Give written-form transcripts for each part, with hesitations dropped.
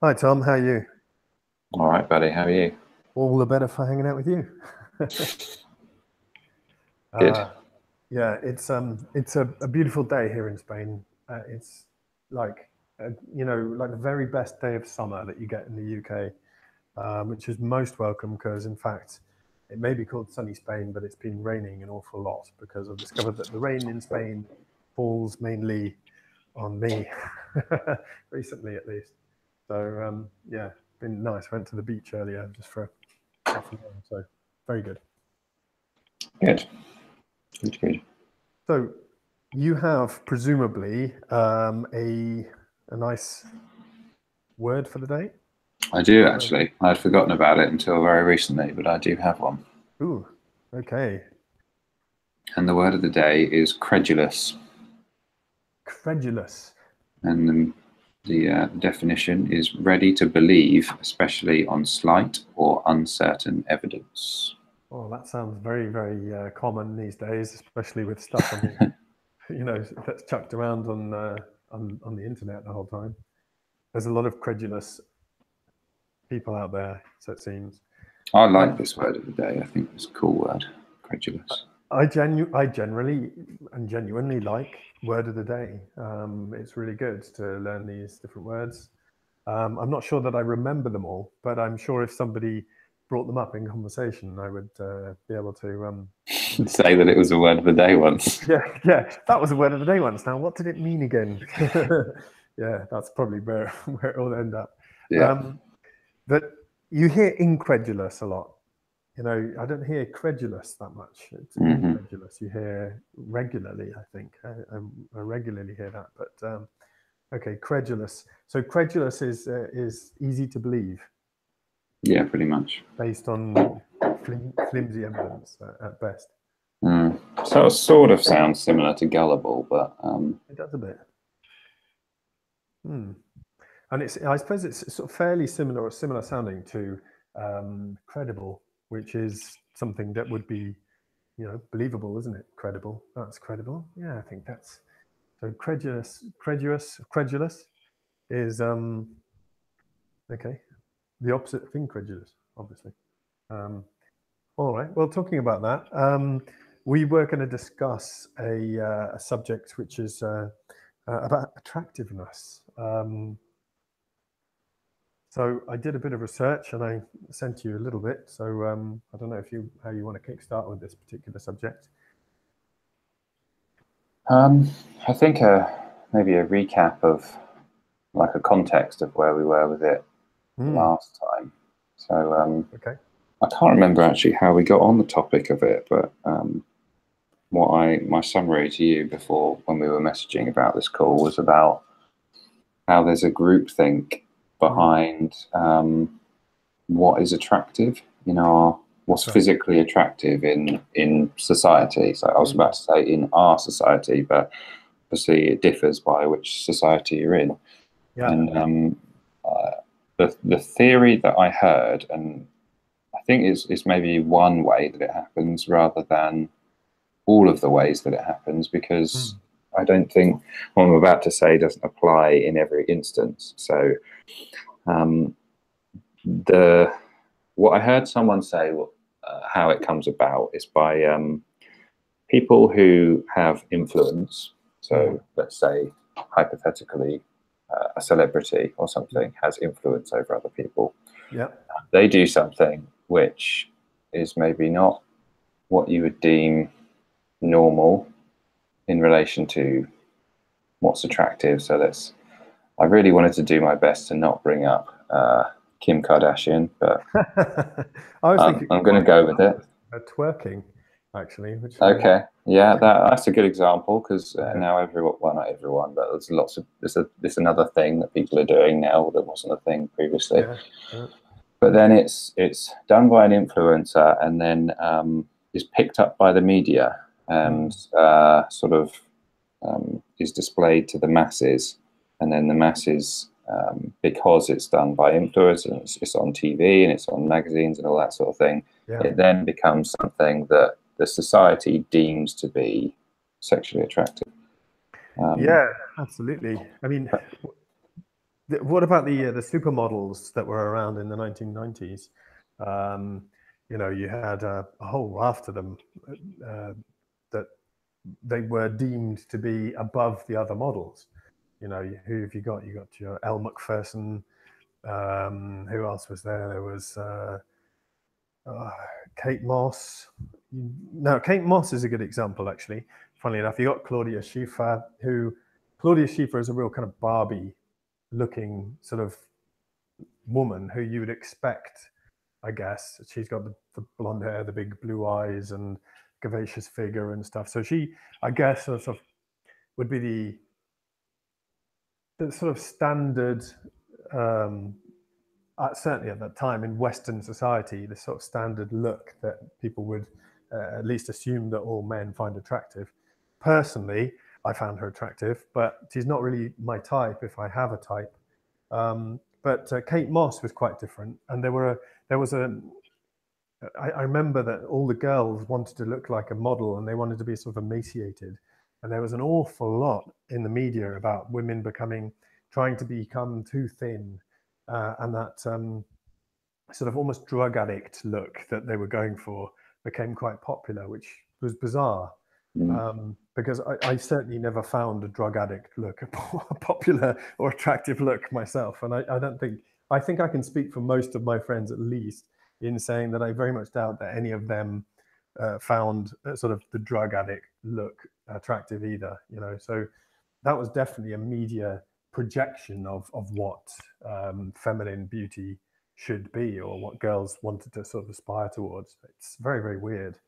Hi Tom, how are you? All right, buddy. How are you? All the better for hanging out with you. Good. uh, yeah, it's a beautiful day here in Spain. It's like like the very best day of summer that you get in the UK, which is most welcome because in fact it may be called sunny Spain, but it's been raining an awful lot because I've discovered that the rain in Spain falls mainly on me recently at least. So yeah, been nice. Went to the beach earlier just for half an hour. So very good. Good. Good. Good. So you have presumably a nice word for the day. I do Uh, actually. I'd forgotten about it until very recently, but I do have one. Ooh, okay. And the word of the day is credulous. Credulous. And the definition is ready to believe, especially on slight or uncertain evidence. Oh, that sounds very, very common these days, especially with stuff on the, that's chucked around on the internet the whole time. There's a lot of credulous people out there, so it seems. I Uh, like this word of the day. I think it's a cool word. Credulous. I generally and genuinely like word of the day. It's really good to learn these different words. I'm not sure that I remember them all, but I'm sure if somebody brought them up in conversation, I would be able to. Say that it was a word of the day once. Yeah, yeah, that was a word of the day once. Now, what did it mean again? Yeah, that's probably where it will end up. Yeah. Um, but you hear incredulous a lot. I don't hear credulous that much. It's Hmm. incredulous. You hear regularly, I think. I regularly hear that. But okay, credulous. So credulous is easy to believe Yeah, pretty much. based on flimsy evidence at best. Mm. So it sort of sounds similar to gullible, but It does a bit. Hmm. And I suppose it's sort of fairly similar or similar sounding to credible, which is something that would be, believable, isn't it? Credible. That's credible. Yeah, I think that's so credulous is okay. The opposite of incredulous, obviously. Um, all right. Well, talking about that, we were going to discuss a subject which is about attractiveness. So I did a bit of research and I sent you a little bit. So I don't know if you how you want to kickstart with this particular subject. um, I think maybe a recap of like a context of where we were with it Hmm. last time. So Okay. I can't remember actually how we got on the topic of it, but what I my summary to you before when we were messaging about this call was about how there's a group think Hmm. behind what is attractive, what's That's right. physically attractive in society. So I was about Hmm. to say in our society, but obviously it differs by which society you're in. Yeah. And the theory that I heard, and I think is maybe one way that it happens rather than all of the ways that it happens, because Hmm. I don't think what I'm about to say doesn't apply in every instance. So um, the what I heard someone say, how it comes about is by people who have influence. Hmm. So let's say, hypothetically, a celebrity or something has influence over other people. Yeah. They do something which is maybe not what you would deem normal in relation to what's attractive. So I really wanted to do my best to not bring up Kim Kardashian, but I was thinking I'm going more to go with along it. the lines of twerking, actually, which Okay, yeah, that's a good example because yeah, now everyone, well, not everyone, but there's lots of there's another thing that people are doing now that wasn't a thing previously. yeah, But then it's done by an influencer and then is picked up by the media and mm, sort of is displayed to the masses, and then the masses, because it's done by influencers and it's on TV and it's on magazines and all that sort of thing, yeah, it then becomes something that the society deems to be sexually attractive. Um, yeah, absolutely. I mean, What about the supermodels that were around in the 1990s? You had a whole raft of them that they were deemed to be above the other models. Who have you got? You got your Elle Macpherson. Who else was there? There was Kate Moss. No, Kate Moss is a good example, actually. Funnily enough, you got Claudia Schiffer, Claudia Schiffer is a real kind of Barbie-looking sort of woman who you would expect, I guess. She's got the blonde hair, the big blue eyes, and curvaceous figure and stuff. So she, I guess, sort of would be the sort of standard, certainly at that time in Western society, the sort of standard look that people would at least assume that all men find attractive. Personally, I found her attractive, but she's not really my type if I have a type. But Kate Moss was quite different, and I remember that all the girls wanted to look like a model, and they wanted to be sort of emaciated, and there was an awful lot in the media about women trying to become too thin, and that sort of almost drug addict look that they were going for became quite popular, which was bizarre. Because I certainly never found a drug addict look a popular or attractive look myself. And I think I can speak for most of my friends at least in saying that I very much doubt that any of them found sort of the drug addict look attractive either, So that was definitely a media projection of what feminine beauty should be, or what girls wanted to sort of aspire towards. It's very, very weird.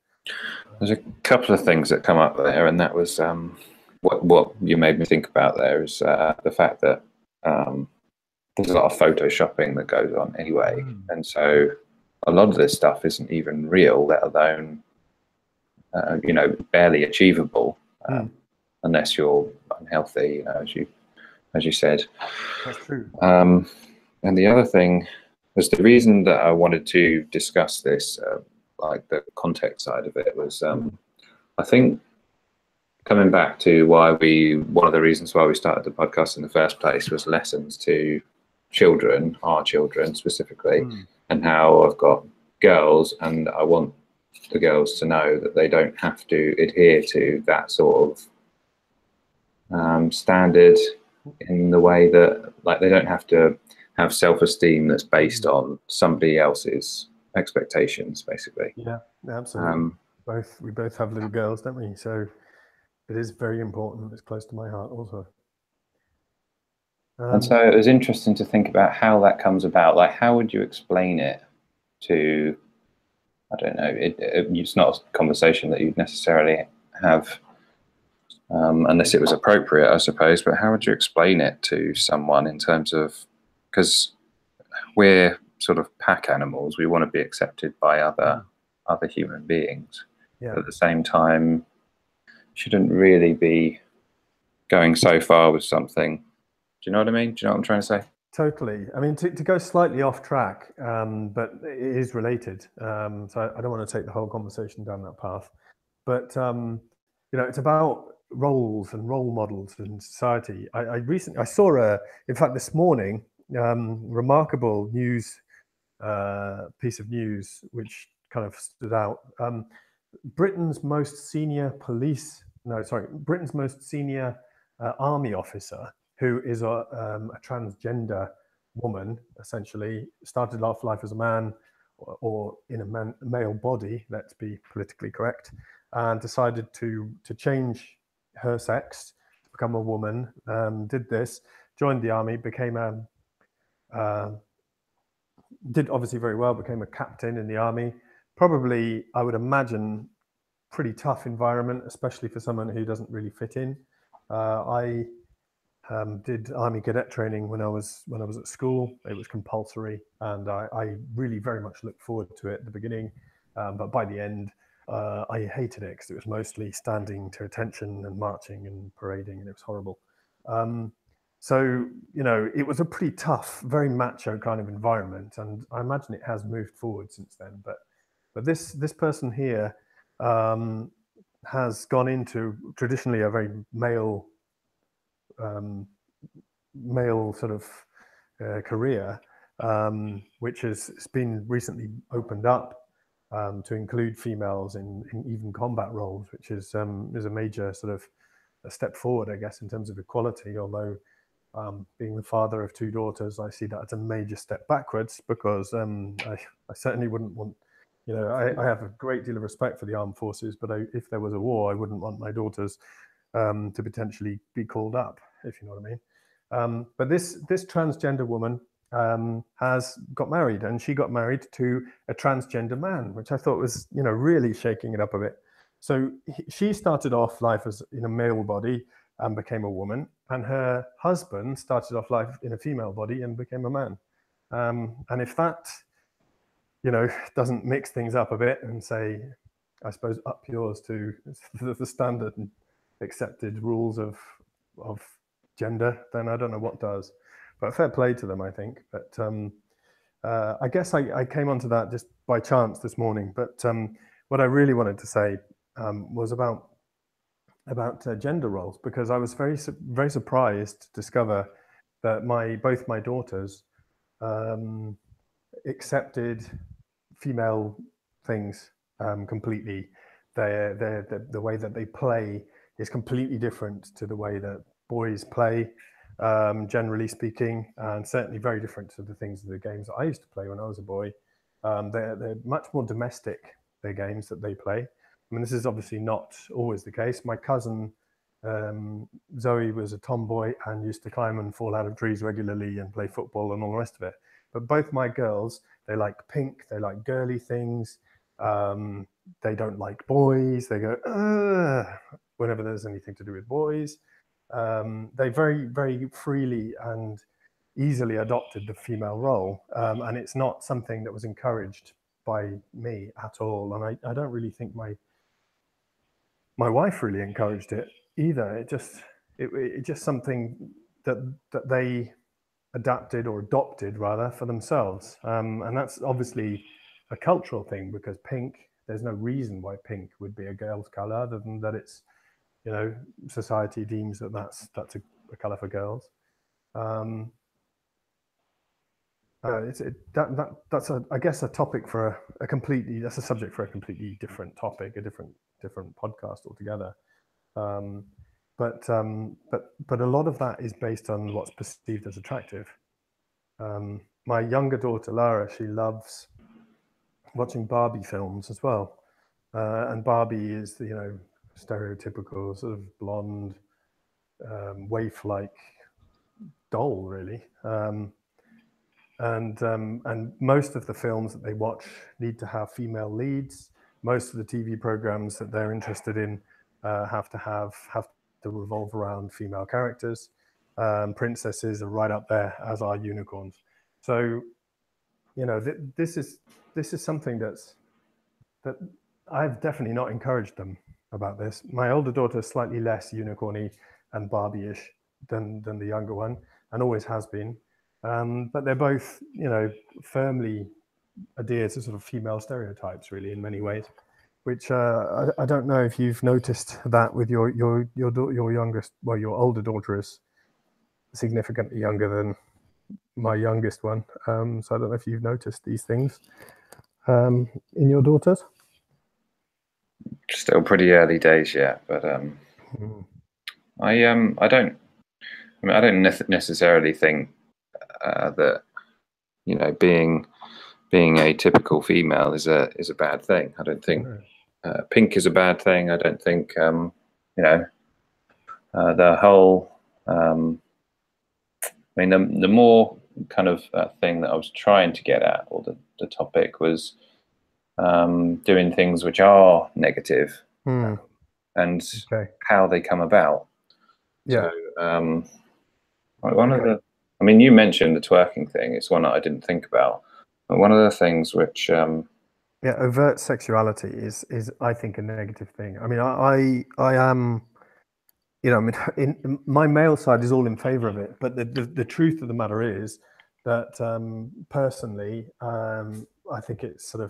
There's a couple of things that come up there, and that was what you made me think about there is the fact that there's a lot of photoshopping that goes on anyway, and so a lot of this stuff isn't even real, let alone barely achievable, unless you're unhealthy, as you said. That's true. And the other thing was the reason that I wanted to discuss this. Like the context side of it was, I think, coming back to one of the reasons why we started the podcast in the first place was lessons to our children specifically, and how I've got girls, and I want the girls to know that they don't have to adhere to that sort of standard in the way that, like, they don't have to have self-esteem that's based on somebody else's expectations, basically. Yeah, absolutely. We both have little girls, don't we? So it is very important. It's close to my heart also. And so it was interesting to think about how that comes about. Like, how would you explain it to, I don't know, it's not a conversation that you'd necessarily have unless it was appropriate, I suppose, but how would you explain it to someone in terms of, because we're sort of pack animals, we want to be accepted by other human beings. Yeah. But at the same time, shouldn't really be going so far with something. Do you know what I mean? Do you know what I'm trying to say? Totally. I mean, to go slightly off track, but it is related. So I don't want to take the whole conversation down that path. But, it's about roles and role models in society. I saw in fact, this morning, remarkable news piece of news which kind of stood out. Britain's most senior army officer, who is a transgender woman, essentially, started off life as a man or in a male body, let's be politically correct, and decided to change her sex to become a woman. Did this, joined the army, did obviously very well, became a captain in the army. Probably, I would imagine, pretty tough environment, especially for someone who doesn't really fit in. I did army cadet training when I was at school. It was compulsory, and I really very much looked forward to it at the beginning. But by the end, I hated it because it was mostly standing to attention and marching and parading, and it was horrible. So, it was a pretty tough, very macho kind of environment, and I imagine it has moved forward since then. But this person here has gone into traditionally a very male sort of career, which has been recently opened up to include females in even combat roles, which is a major sort of a step forward, I guess, in terms of equality. Although being the father of two daughters, I see that as a major step backwards, because I certainly wouldn't want, I have a great deal of respect for the armed forces, but if there was a war, I wouldn't want my daughters to potentially be called up, if you know what I mean. But this transgender woman has got married, and she got married to a transgender man, which I thought was, really shaking it up a bit. So she started off life as in a male body and became a woman, and her husband started off life in a female body and became a man. And if that, doesn't mix things up a bit and say, I suppose, up yours to the standard and accepted rules of gender, then I don't know what does. But fair play to them, I think. But I guess I came onto that just by chance this morning. But what I really wanted to say was about gender roles, because I was very surprised to discover that both my daughters accepted female things completely. The way that they play is completely different to the way that boys play, generally speaking, and certainly very different to the games that I used to play when I was a boy. They're much more domestic, the games that they play. I mean, this is obviously not always the case. My cousin Zoe was a tomboy and used to climb and fall out of trees regularly and play football and all the rest of it. But both my girls, they like pink, they like girly things. They don't like boys. They go, ugh, whenever there's anything to do with boys. They very, very freely and easily adopted the female role. And it's not something that was encouraged by me at all. And I don't really think my wife really encouraged it either. It just something that they adapted or adopted rather for themselves. And that's obviously a cultural thing, because pink, there's no reason why pink would be a girl's color other than that it's, society deems that's a color for girls. That's I guess a topic for that's a subject for a completely different topic, a different podcast altogether. But a lot of that is based on what's perceived as attractive. My younger daughter Lara, she loves watching Barbie films as well, and Barbie is stereotypical sort of blonde, waif-like doll, really. And most of the films that they watch need to have female leads. Most of the TV programs that they're interested in have to revolve around female characters. Princesses are right up there, as are unicorns. So, this is something that I've definitely not encouraged them about this. My older daughter is slightly less unicorny and Barbie-ish than the younger one, and always has been. But they're both, firmly adhere to sort of female stereotypes, really, in many ways. Which I don't know if you've noticed that with your youngest. Well, your older daughter is significantly younger than my youngest one. So I don't know if you've noticed these things in your daughters. Still pretty early days yet, but I don't necessarily think that being a typical female is a bad thing. I don't think pink is a bad thing. I don't think the whole. I mean, the more kind of thing that I was trying to get at, or the topic was doing things which are negative and how they come about. Yeah. So one of the, I mean, you mentioned the twerking thing. It's one that I didn't think about. But one of the things which overt sexuality is I think a negative thing. I mean, I am, I mean, in my male side is all in favor of it, but the truth of the matter is that personally, I think it's a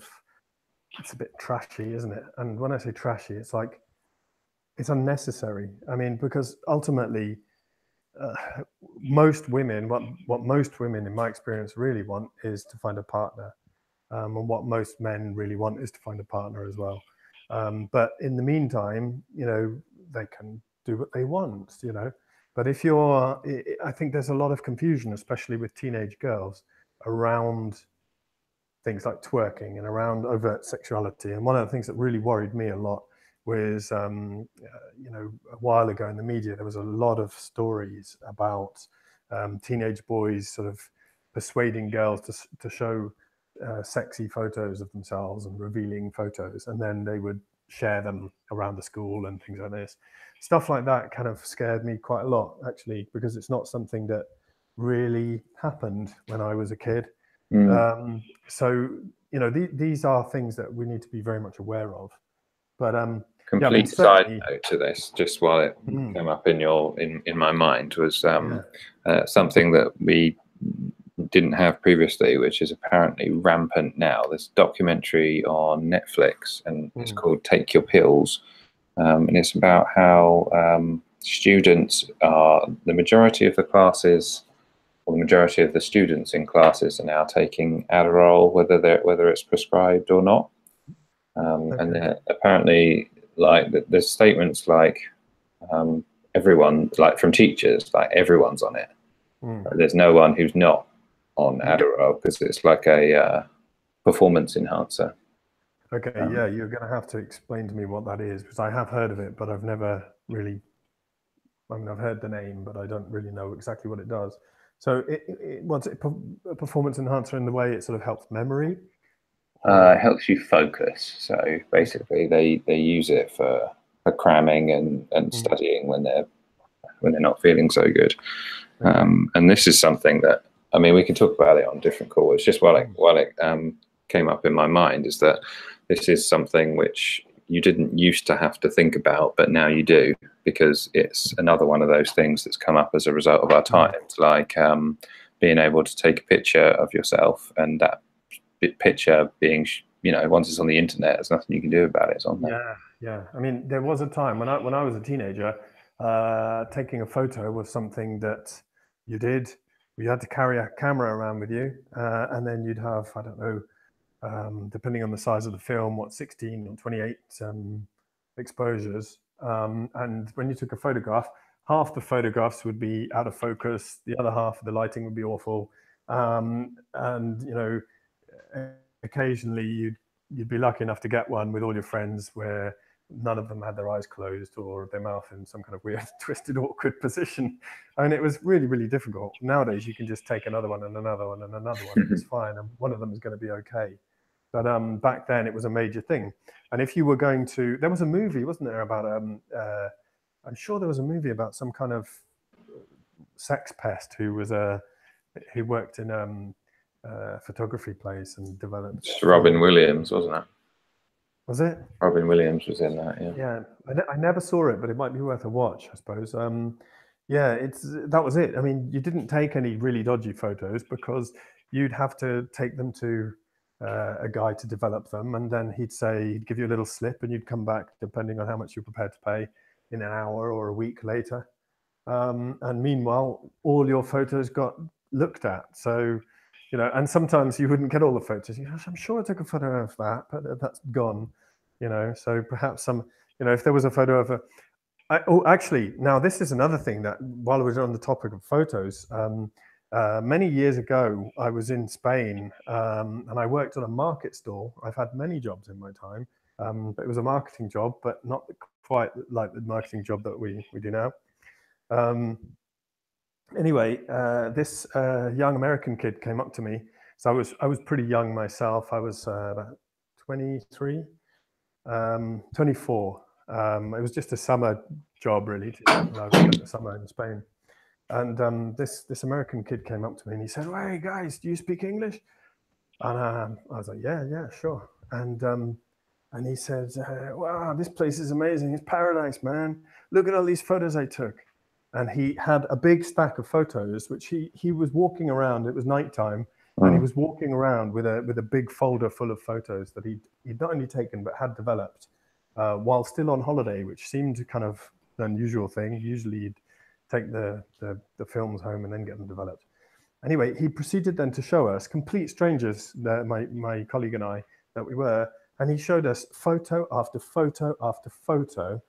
bit trashy, isn't it? And when I say trashy, it's like it's unnecessary. I mean, because ultimately, most women, what most women in my experience really want is to find a partner. And what most men really want is to find a partner as well. But in the meantime, they can do what they want, But if you're, I think there's a lot of confusion, especially with teenage girls, around things like twerking and around overt sexuality. And one of the things that really worried me a lot was, a while ago in the media, there was a lot of stories about teenage boys sort of persuading girls to show sexy photos of themselves and revealing photos, and then they would share them around the school and things like this. Stuff like that kind of scared me quite a lot, actually, because it's not something that really happened when I was a kid. So, these are things that we need to be very much aware of. But complete side note to this, just while it came up in my mind, was something that we didn't have previously, which is apparently rampant now. This documentary on Netflix, and it's called Take Your Pills, and it's about how students are, the majority of the classes, or the majority of the students in classes, are now taking Adderall, whether it's prescribed or not. And apparently, like, there's statements like everyone, like from teachers, like everyone's on it. There's no one who's not on Adderall, because it's like a performance enhancer. Okay, you're going to have to explain to me what that is, because I have heard of it, but I've never really, I've heard the name, but I don't really know exactly what it does. So what's it, a performance enhancer in the way it sort of helps memory? It helps you focus. So basically they use it for cramming and studying when they're not feeling so good. And this is something that, I mean, we can talk about it on different calls. It's just while it came up in my mind, is that this is something which you didn't used to have to think about, but now you do, because it's another one of those things that's come up as a result of our times, like being able to take a picture of yourself, and that picture being, once it's on the internet, there's nothing you can do about it. It's on there. Yeah. I mean, there was a time when I was a teenager, taking a photo was something that you did. You had to carry a camera around with you, and then you'd have, I don't know, depending on the size of the film, 16 or 28 exposures. And when you took a photograph, half the photographs would be out of focus, the other half of the lighting would be awful. And, occasionally you'd be lucky enough to get one with all your friends where none of them had their eyes closed or their mouth in some kind of weird, twisted, awkward position. And it was really, really difficult. Nowadays, you can just take another one and another one and another one, and it's fine. And one of them is going to be okay. But back then, it was a major thing. And if you were going to, there was a movie, wasn't there, about, I'm sure there was a movie about some kind of sex pest who worked in a photography place and developed. It's Robin Williams, wasn't it? Was it? Robin Williams was in that, yeah. Yeah, I never saw it, but it might be worth a watch, I suppose. That was it. I mean, you didn't take any really dodgy photos, because you'd have to take them to a guy to develop them, and then he'd give you a little slip, and you'd come back, depending on how much you're prepared to pay, in an hour or a week later. And meanwhile, all your photos got looked at. So, and sometimes you wouldn't get all the photos. I'm sure I took a photo of that, but that's gone. So perhaps if there was a photo of actually, now this is another thing that, while we're on the topic of photos, many years ago, I was in Spain, and I worked on a market stall. I've had many jobs in my time, but it was a marketing job, but not quite like the marketing job that we do now. Anyway, this young American kid came up to me. So I was pretty young myself. I was about 23, 24. It was just a summer job, really. I spent the summer in Spain. And this American kid came up to me and he said, "Hey guys, do you speak English?" And I was like, "Yeah, sure." And he said, "Wow, this place is amazing. It's paradise, man. Look at all these photos I took." And he had a big stack of photos, which he was walking around. It was nighttime, and he was walking around with a big folder full of photos that he'd not only taken but had developed while still on holiday, which seemed kind of an unusual thing. Usually, take the films home and then get them developed. Anyway, he proceeded then to show us, complete strangers, my colleague and I, that we were, and he showed us photo after photo after photo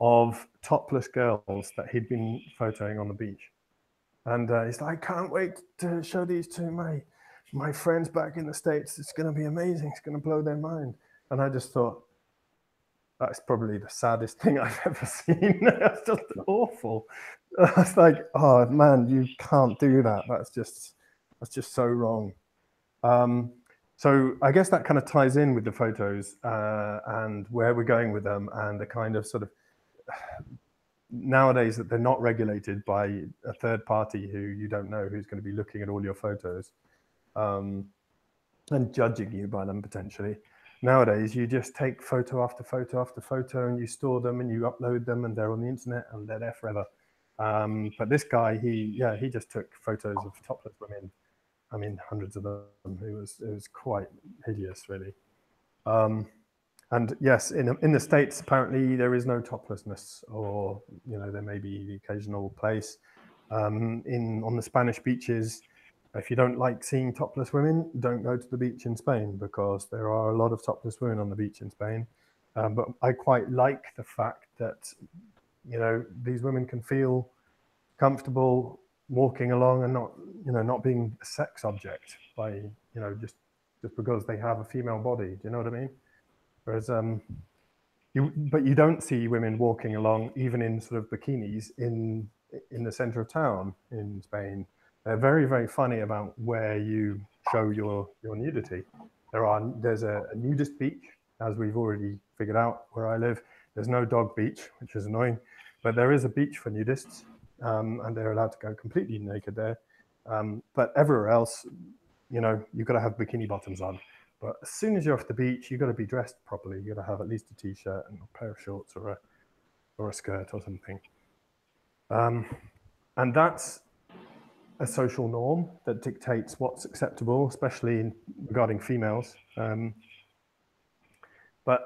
of topless girls that he'd been photoing on the beach. And he's like, I can't wait to show these to my friends back in the States. It's going to be amazing. It's going to blow their mind. And I just thought, that's probably the saddest thing I've ever seen. That's just awful. I was like, oh man, you can't do that. That's just so wrong. So I guess that kind of ties in with the photos and where we're going with them, and the kind of sort of nowadays that they're not regulated by a third party who you don't know, who's going to be looking at all your photos and judging you by them potentially. Nowadays, you just take photo after photo after photo and you store them and you upload them and they're on the internet and they're there forever. But this guy, he just took photos of topless women. I mean, hundreds of them. It was quite hideous, really. And yes, in the States, apparently there is no toplessness, or there may be the occasional place. On the Spanish beaches, if you don't like seeing topless women, don't go to the beach in Spain, because there are a lot of topless women on the beach in Spain. But I quite like the fact that these women can feel comfortable walking along and not being a sex object by just because they have a female body. Do you know what I mean? Whereas but you don't see women walking along even in sort of bikinis in the center of town in Spain. They're very, very funny about where you show your nudity. There's a nudist beach, as we've already figured out where I live. There's no dog beach, which is annoying, but there is a beach for nudists, and they're allowed to go completely naked there. But everywhere else, you've got to have bikini bottoms on. But as soon as you're off the beach, you've got to be dressed properly. You've got to have at least a t-shirt and a pair of shorts or a skirt or something. And that's a social norm that dictates what's acceptable, especially regarding females. But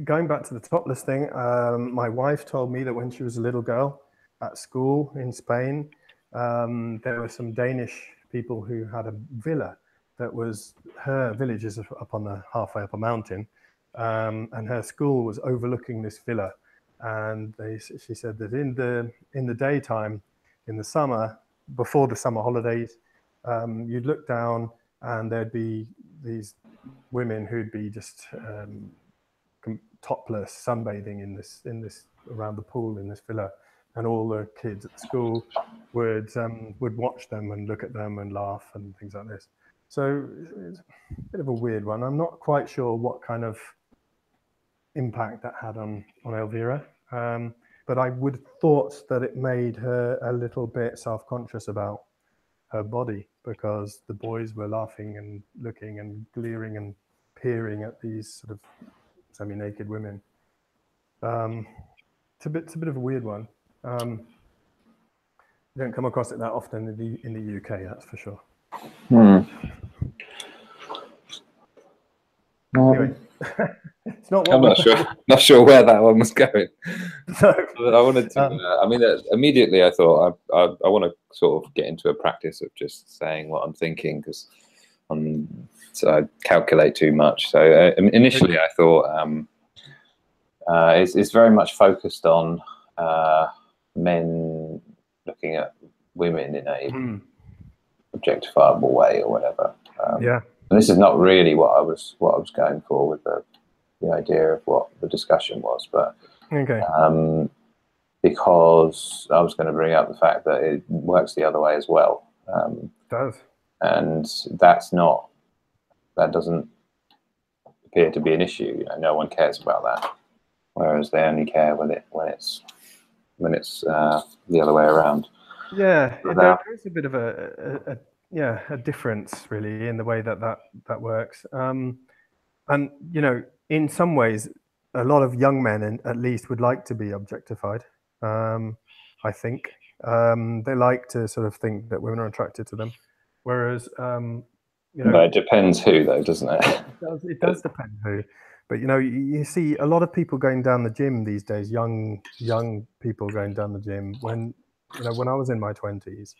going back to the topless thing, my wife told me that when she was a little girl at school in Spain, there were some Danish people who had a villa that was, her village is up on halfway up a mountain, and her school was overlooking this villa. And she said that in the daytime, in the summer, before the summer holidays, you'd look down and there'd be these women who'd be just topless, sunbathing in this around the pool in this villa, and all the kids at school would watch them and look at them and laugh and things like this. So it's a bit of a weird one. I'm not quite sure what kind of impact that had on Elvira. But I would have thought that it made her a little bit self-conscious about her body, because the boys were laughing and looking and leering and peering at these sort of semi-naked women. It's a bit of a weird one. You don't come across it that often in the UK, that's for sure. Anyway. It's not I'm not sure where that one was going. No. I wanted to. Immediately I thought I want to sort of get into a practice of just saying what I'm thinking, because so I calculate too much. So initially I thought it's very much focused on men looking at women in a objectifiable way or whatever. Yeah. And this is not really what I was going for with the idea of what the discussion was, but okay. Because I was going to bring up the fact that it works the other way as well. It does. And that doesn't appear to be an issue. No one cares about that, whereas they only care when it's the other way around. Yeah, there is a bit of a difference really in the way that works. And in some ways, a lot of young men, at least, would like to be objectified. I think they like to sort of think that women are attracted to them, whereas But it depends who, though, doesn't it? It does depend who. But you see a lot of people going down the gym these days, young people going down the gym, when when I was in my 20s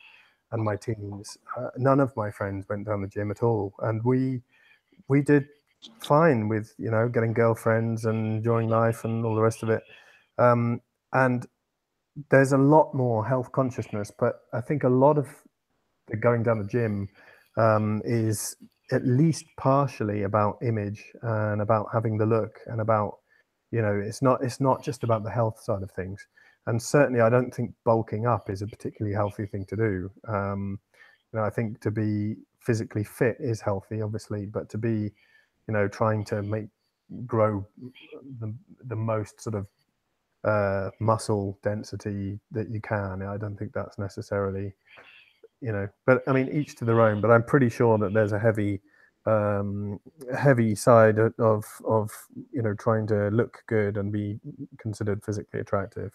and my teens, none of my friends went down the gym at all, and we did fine with getting girlfriends and enjoying life and all the rest of it. And there's a lot more health consciousness, but I think a lot of the going down the gym is at least partially about image and about having the look and about it's not just about the health side of things. And certainly I don't think bulking up is a particularly healthy thing to do. I think to be physically fit is healthy, obviously, but to be trying to grow the most sort of muscle density that you can, I don't think that's necessarily, but I mean, each to their own. But I'm pretty sure that there's a heavy side of trying to look good and be considered physically attractive.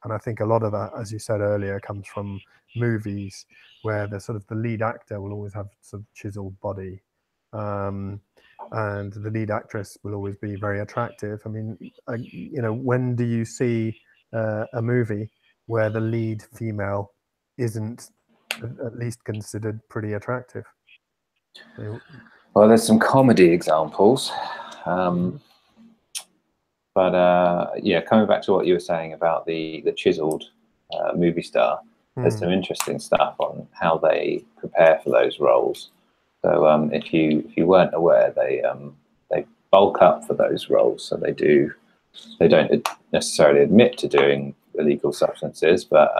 And I think a lot of that, as you said earlier, comes from movies where the lead actor will always have sort of chiseled body, and the lead actress will always be very attractive. I mean, when do you see a movie where the lead female isn't at least considered pretty attractive? Well, there's some comedy examples. But yeah, coming back to what you were saying about the chiseled movie star, there's some interesting stuff on how they prepare for those roles. So if you weren't aware, they bulk up for those roles. So they don't necessarily admit to doing illegal substances, but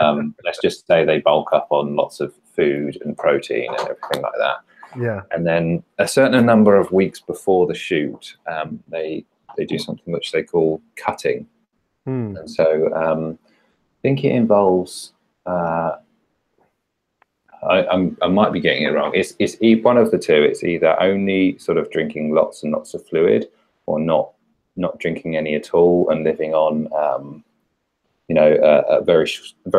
let's just say they bulk up on lots of food and protein and everything like that. Yeah. And then a certain number of weeks before the shoot, they do something which they call cutting. And so I think it involves, I might be getting it wrong. It's one of the two. It's either only sort of drinking lots and lots of fluid, or not drinking any at all and living on, a very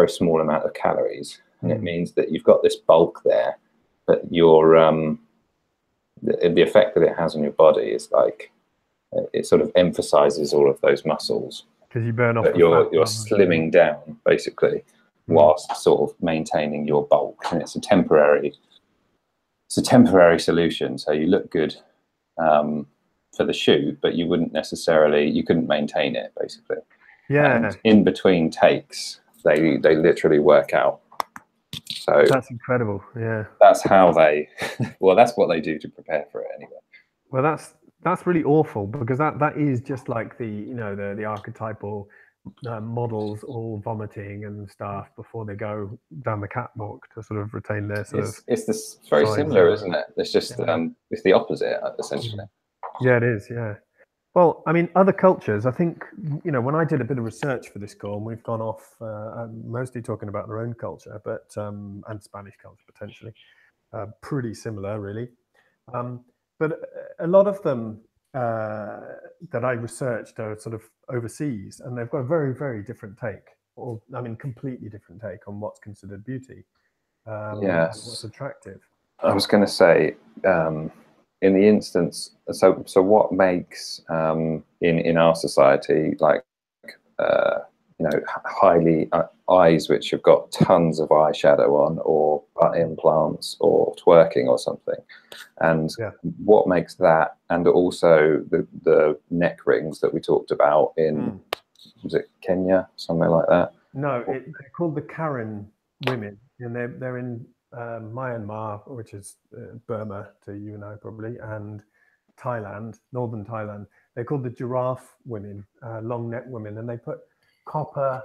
small amount of calories. And it means that you've got this bulk there, but the effect that it has on your body is like, it sort of emphasizes all of those muscles, because you burn off. But you're slimming down basically, whilst sort of maintaining your bulk, and it's a temporary solution. So you look good for the shoot, but you couldn't maintain it basically. Yeah. And in between takes, they literally work out. So that's incredible. Yeah. That's how that's what they do to prepare for it anyway. Well, that's really awful, because that is just like the archetypal models all vomiting and stuff before they go down the catwalk to sort of retain their it's very similar, isn't it? It's just it's the opposite essentially. Yeah, it is. Yeah. Well, I mean, other cultures, I think, when I did a bit of research for this call, and we've gone off mostly talking about their own culture, but and Spanish culture potentially, pretty similar really. But a lot of them that I researched are sort of overseas, and they've got a very, very different take, or I mean, completely different take on what's considered beauty, and what's attractive. I was going to say, in the instance, so what makes in our society, like highly eyes which have got tons of eyeshadow on, or butt implants, or twerking or something, and what makes that, and also the neck rings that we talked about in was it Kenya, somewhere like that? No, they're called the Karen women, and they're in Myanmar, which is Burma to you and I probably, and Thailand, northern Thailand. They're called the giraffe women, long neck women, and they put copper.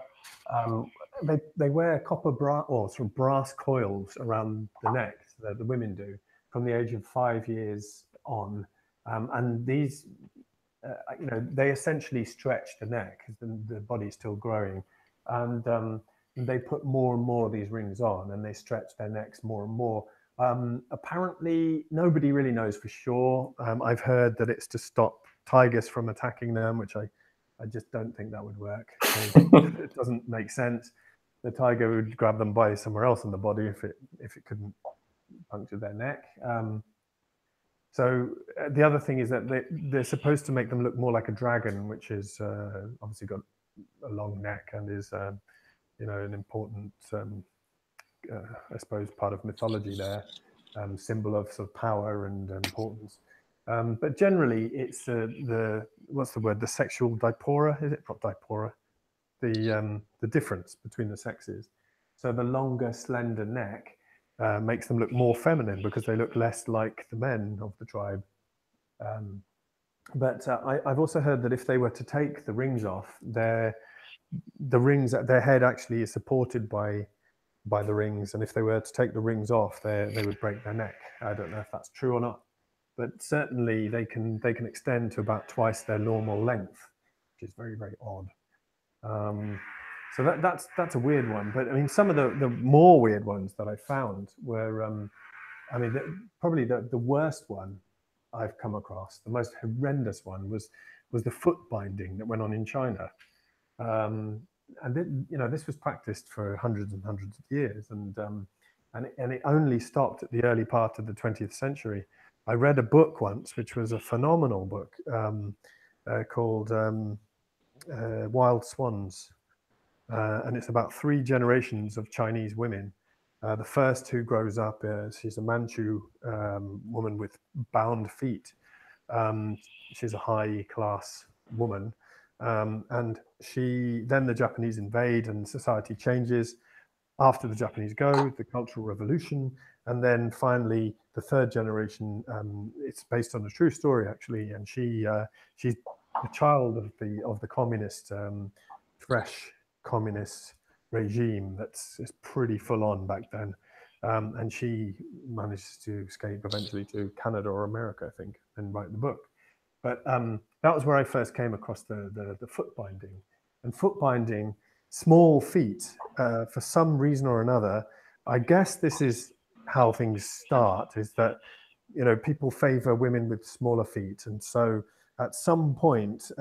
They wear copper brass coils around the neck, that the women do, from the age of 5 years on, and these, they essentially stretch the neck because the body's still growing, and they put more and more of these rings on, and they stretch their necks more and more. Apparently, nobody really knows for sure. I've heard that it's to stop tigers from attacking them, which I just don't think that would work. It doesn't make sense. The tiger would grab them by somewhere else in the body if it couldn't puncture their neck. So the other thing is that they're supposed to make them look more like a dragon, which is obviously got a long neck and is an important, I suppose, part of mythology there, symbol of sort of power and importance. But generally, it's what's the word? The sexual dipora, is it? Not dipora. The difference between the sexes. So the longer, slender neck makes them look more feminine because they look less like the men of the tribe. But I've also heard that if they were to take the rings off, the rings at their head actually is supported by the rings, and if they were to take the rings off, they would break their neck. I don't know if that's true or not, but certainly they can extend to about twice their normal length, which is very, very odd. So that's a weird one. But I mean, some of the more weird ones that I found were, I mean, probably the worst one I've come across, the most horrendous one was the foot binding that went on in China. And this was practiced for hundreds and hundreds of years, and it only stopped at the early part of the 20th century. I read a book once, which was a phenomenal book called Wild Swans, and it's about 3 generations of Chinese women. The first who grows up, she's a Manchu woman with bound feet. She's a high-class woman. And then the Japanese invade and society changes. After the Japanese go, the Cultural Revolution, and then finally the 3rd generation. It's based on a true story actually, and she's a child of the communist, fresh communist regime is pretty full on back then, and she manages to escape eventually to Canada or America, I think, and write the book. But that was where I first came across the foot binding. And foot binding, small feet, for some reason or another, I guess this is how things start, is that, people favor women with smaller feet. And so at some point,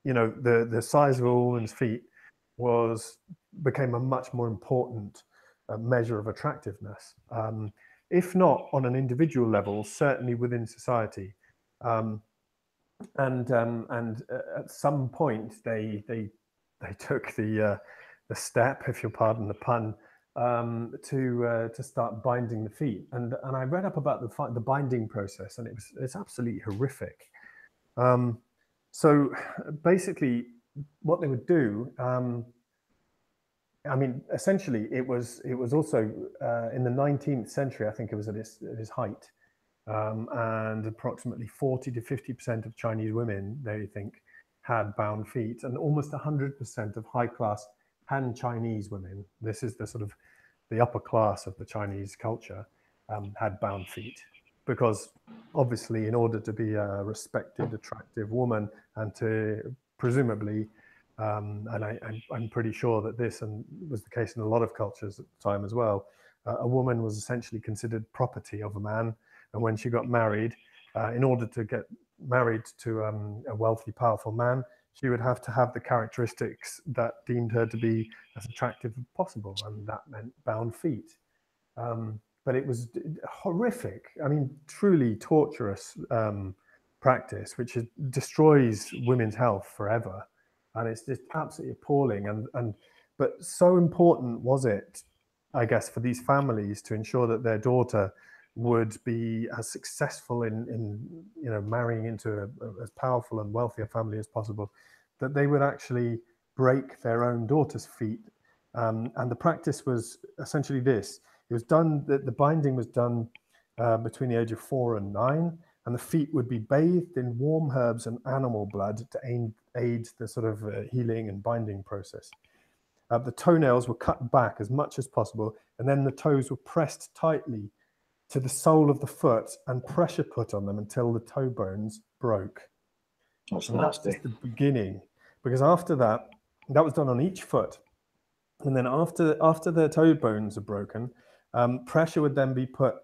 the size of a woman's feet became a much more important measure of attractiveness, if not on an individual level, certainly within society. And at some point they took the step, if you'll pardon the pun, to start binding the feet. And I read up about the binding process, and it's absolutely horrific. So basically, what they would do, I mean, essentially, it was also in the 19th century. I think it was at its height. And approximately 40 to 50% of Chinese women, they think, had bound feet, and almost 100% of high-class Han Chinese women, this is the sort of the upper class of the Chinese culture, had bound feet. Because obviously, in order to be a respected, attractive woman, and to presumably, and I'm pretty sure that this was the case in a lot of cultures at the time as well, a woman was essentially considered property of a man. And when she got married, in order to get married to a wealthy, powerful man, she would have to have the characteristics that deemed her to be as attractive as possible. And that meant bound feet. But it was horrific. I mean, truly torturous practice, which destroys women's health forever. And it's just absolutely appalling. But so important was it, I guess, for these families to ensure that their daughter would be as successful in marrying into as powerful and wealthy a family as possible, that they would actually break their own daughter's feet. And the practice was essentially this. It was done, the binding was done between the age of 4 and 9, and the feet would be bathed in warm herbs and animal blood to aid the sort of healing and binding process. The toenails were cut back as much as possible, and then the toes were pressed tightly to the sole of the foot and pressure put on them until the toe bones broke. That's just the beginning, because after that was done on each foot. And then after the toe bones are broken, pressure would then be put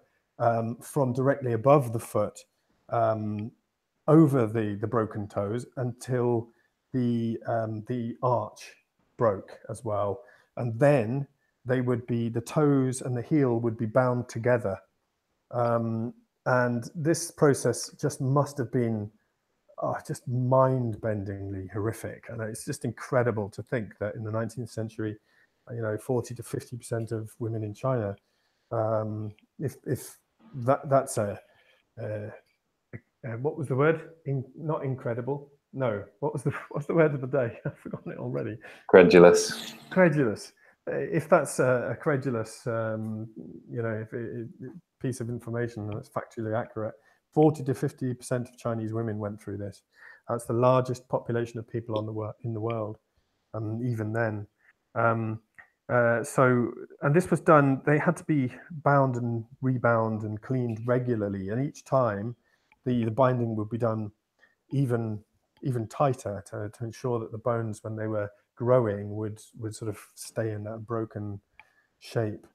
from directly above the foot over the broken toes until the arch broke as well. And then the toes and the heel would be bound together. And this process just must have been just mind-bendingly horrific. And it's just incredible to think that in the 19th century, 40 to 50% of women in China, if that's what was the word? Not incredible. No, what's the word of the day? I've forgotten it already. Credulous. Credulous. If that's a credulous, piece of information that's factually accurate, 40 to 50% of Chinese women went through this. That's the largest population of people in the world, even then. And this was done. They had to be bound and rebound and cleaned regularly, and each time, the binding would be done even tighter to ensure that the bones, when they were growing, would sort of stay in that broken shape.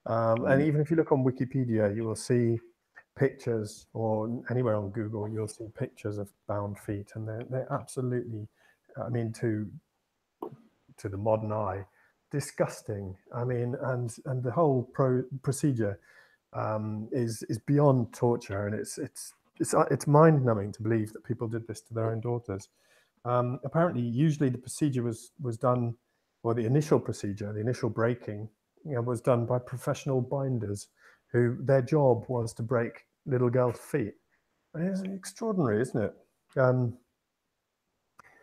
And even if you look on Wikipedia, you will see pictures, or anywhere on Google, you'll see pictures of bound feet, and they're absolutely, I mean, to the modern eye, disgusting. I mean, and the whole procedure is beyond torture, and it's mind-numbing to believe that people did this to their own daughters. Apparently, usually the procedure was done, or the initial procedure, the initial breaking, was done by professional binders, who their job was to break little girls' feet. And it's extraordinary, isn't it?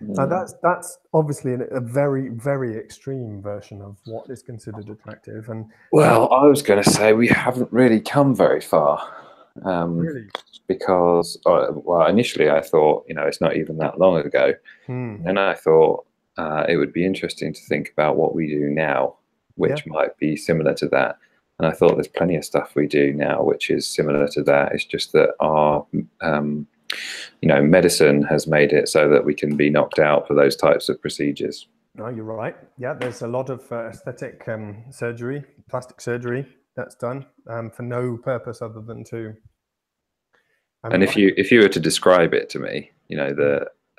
That's obviously a very, very extreme version of what is considered attractive. And Well, I was going to say we haven't really come very far. really, Because, well, initially I thought, it's not even that long ago. And I thought it would be interesting to think about what we do now, which might be similar to that. And I thought there's plenty of stuff we do now which is similar to that. It's just that our, medicine has made it so that we can be knocked out for those types of procedures. No, you're right. Yeah, there's a lot of aesthetic surgery, plastic surgery that's done for no purpose other than to. And if you were to describe it to me,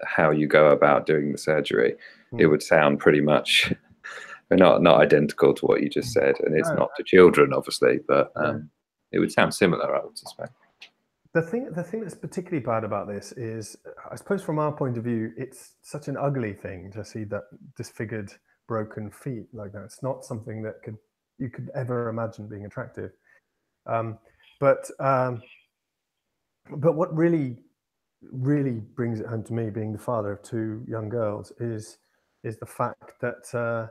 how you go about doing the surgery, it would sound pretty much not identical to what you just said, and it's not to children, obviously, but it would sound similar, I would suspect. The thing that's particularly bad about this is, I suppose, from our point of view, it's such an ugly thing to see that disfigured, broken feet like that. It's not something that you could ever imagine being attractive. But what really brings it home to me, being the father of two young girls, is the fact that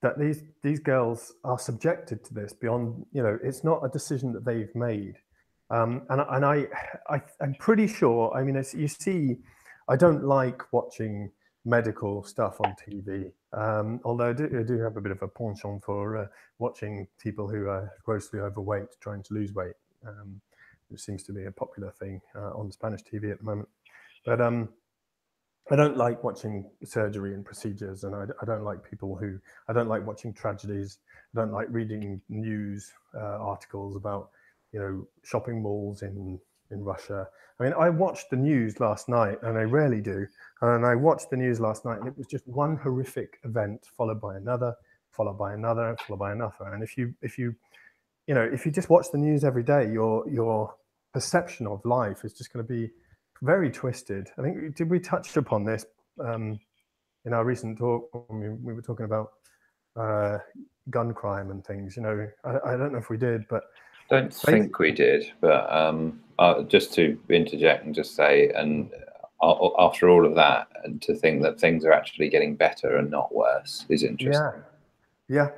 that these girls are subjected to this beyond, it's not a decision that they've made. And I'm pretty sure, I mean, as you see, I don't like watching medical stuff on TV, although I do have a bit of a penchant for watching people who are grossly overweight trying to lose weight, which seems to be a popular thing on Spanish TV at the moment. But I don't like watching surgery and procedures, and I don't like I don't like watching tragedies. I don't like reading news articles about, shopping malls in Russia. I mean, I watched the news last night, and I rarely do. And I watched the news last night, and it was just one horrific event followed by another, followed by another, followed by another. And if you just watch the news every day, your perception of life is just going to be very twisted. I think, did we touch upon this in our recent talk when we were talking about gun crime and things? I don't know if we did, but don't think we did. But just to interject and just say, and after all of that, and to think that things are actually getting better and not worse is interesting. Yeah.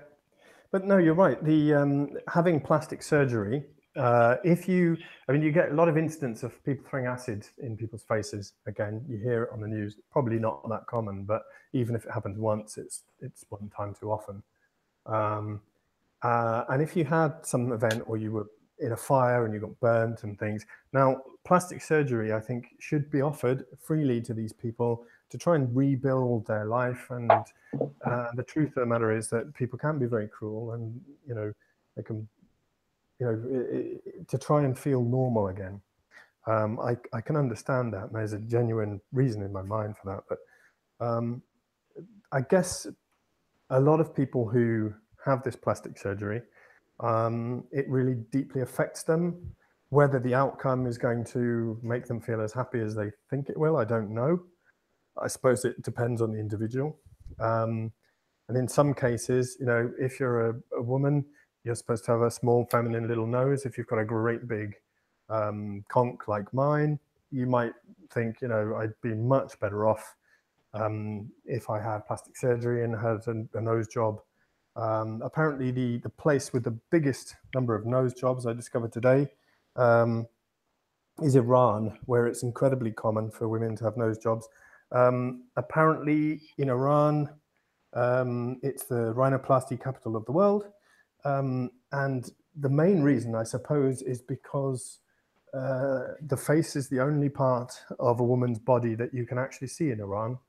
But no, you're right. The having plastic surgery, you get a lot of instances of people throwing acid in people's faces. Again, you hear it on the news. Probably not that common, but even if it happens once, it's one time too often. And if you had some event, or you were in a fire and you got burnt and things, now plastic surgery, I think, should be offered freely to these people to try and rebuild their life. And the truth of the matter is that people can be very cruel, and they can, to try and feel normal again. I can understand that, and there's a genuine reason in my mind for that. But I guess a lot of people who have this plastic surgery, it really deeply affects them Whether the outcome is going to make them feel as happy as they think it will, I don't know. I suppose it depends on the individual. And in some cases, you know, if you're a woman, you're supposed to have a small feminine little nose. If you've got a great big conch like mine, you might think, you know, I'd be much better off if I had plastic surgery and had a nose job. Apparently, the place with the biggest number of nose jobs I discovered today is Iran, where it's incredibly common for women to have nose jobs. Apparently, in Iran, it's the rhinoplasty capital of the world. And the main reason, I suppose, is because the face is the only part of a woman's body that you can actually see in Iran,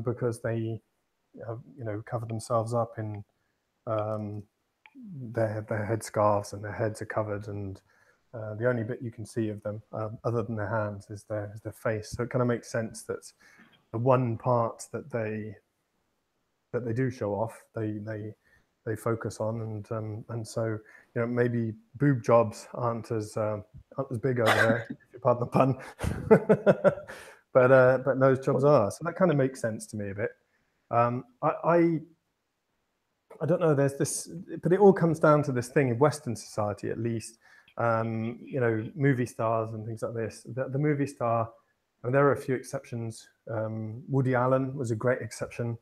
because they, you know, cover themselves up in their headscarves, and their heads are covered, and the only bit you can see of them, other than their hands, is their face. So it kind of makes sense that the one part that they do show off, they focus on, and so, you know, maybe boob jobs aren't as big over there, if you pardon the pun, but nose jobs are. So that kind of makes sense to me a bit. I don't know. There's this, but it all comes down to this thing in Western society, at least. You know, movie stars and things like this. The movie star, and there are a few exceptions. Woody Allen was a great exception,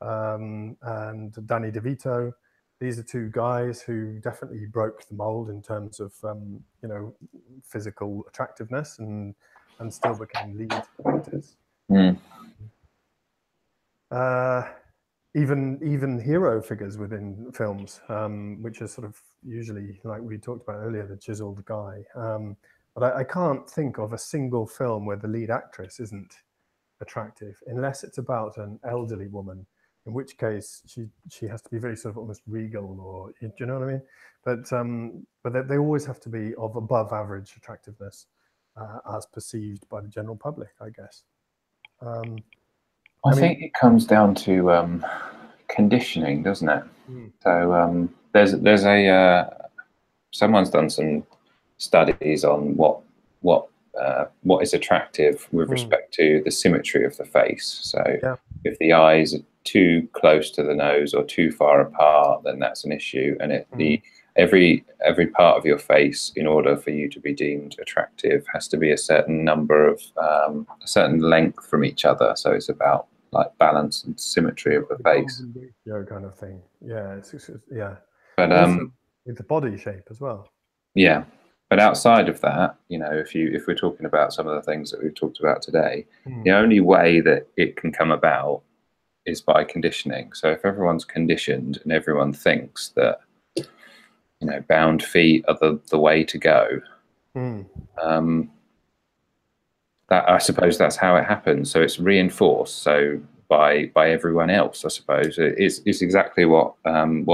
and Danny DeVito. These are two guys who definitely broke the mold in terms of, you know, physical attractiveness, and still became lead actors. Even hero figures within films, which are sort of usually, like we talked about earlier, the chiseled guy. But I can't think of a single film where the lead actress isn't attractive, unless it's about an elderly woman, in which case she has to be very sort of almost regal, or, do you know what I mean? But they always have to be of above average attractiveness, as perceived by the general public, I guess. I think it comes down to conditioning, doesn't it? So there's someone's done some studies on what is attractive with respect to the symmetry of the face. So if the eyes are too close to the nose or too far apart, then that's an issue. And every part of your face, in order for you to be deemed attractive, has to be a certain number of a certain length from each other. So it's about like balance and symmetry of the face, kind of thing. Yeah, yeah. But also with the body shape as well. Yeah, but outside of that, you know, if we're talking about some of the things that we've talked about today, the only way that it can come about is by conditioning. So if everyone's conditioned and everyone thinks that, you know, bound feet are the way to go, that, I suppose that's how it happens. So it's reinforced. So by everyone else, I suppose it's exactly what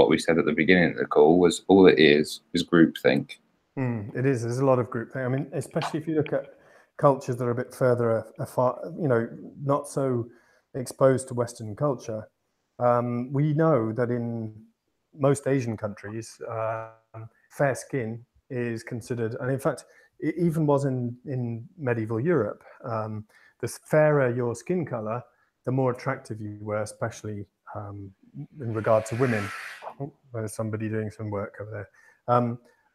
we said at the beginning of the call, was all it is groupthink. It is. There's a lot of groupthink. I mean, especially if you look at cultures that are a bit further afar, you know, not so exposed to Western culture. We know that in most Asian countries, fair skin is considered, and in fact, it even was in medieval Europe. The fairer your skin color, the more attractive you were, especially in regard to women. Oh, there's somebody doing some work over there.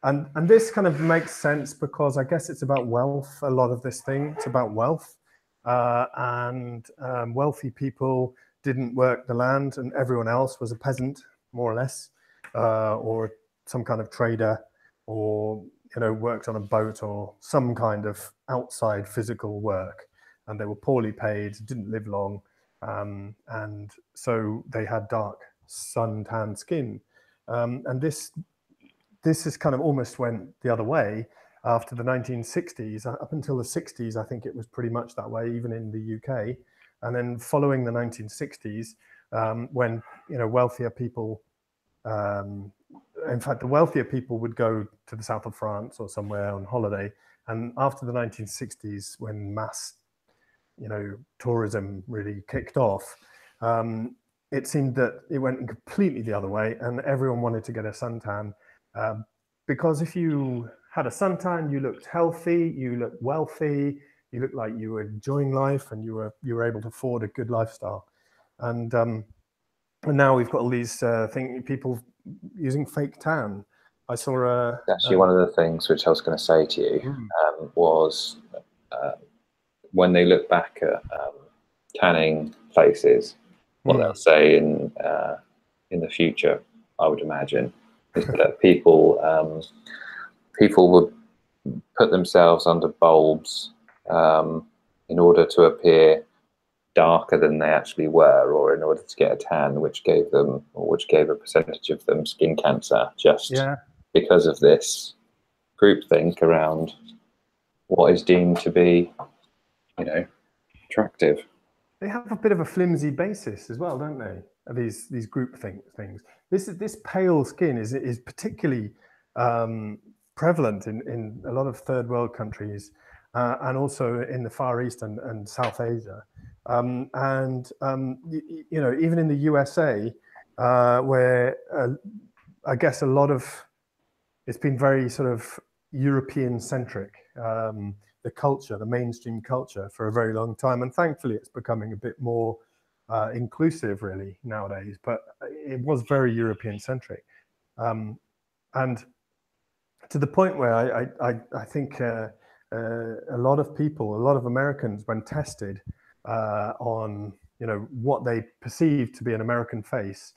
And this kind of makes sense because I guess it's about wealth. A lot of this thing, it's about wealth. And wealthy people didn't work the land, and everyone else was a peasant, more or less, or some kind of trader, or, you know, worked on a boat or some kind of outside physical work. And they were poorly paid, didn't live long. And so they had dark sun-tanned skin. And this is kind of almost went the other way after the 1960s. Up until the 60s, I think it was pretty much that way, even in the UK. And then following the 1960s, when, you know, wealthier people, in fact, the wealthier people would go to the south of France or somewhere on holiday. And after the 1960s, when mass, you know, tourism really kicked off, it seemed that it went completely the other way, and everyone wanted to get a suntan. Because if you had a suntan, you looked healthy, you looked wealthy, you looked like you were enjoying life, and you were able to afford a good lifestyle. And now we've got all these people using fake tan. I saw Actually, one of the things which I was going to say to you was when they look back at tanning places, what they'll say in the future, I would imagine, is that people would put themselves under bulbs in order to appear darker than they actually were, or in order to get a tan, which gave a percentage of them skin cancer, just because of this groupthink around what is deemed to be, attractive. They have a bit of a flimsy basis as well, don't they? These group things. This pale skin is particularly prevalent in a lot of third world countries, and also in the Far East and South Asia, even in the USA, where I guess a lot of it's been very sort of European centric. The mainstream culture for a very long time. And thankfully, it's becoming a bit more inclusive really nowadays, but it was very European centric. And to the point where I think a lot of Americans, when tested on what they perceive to be an American face,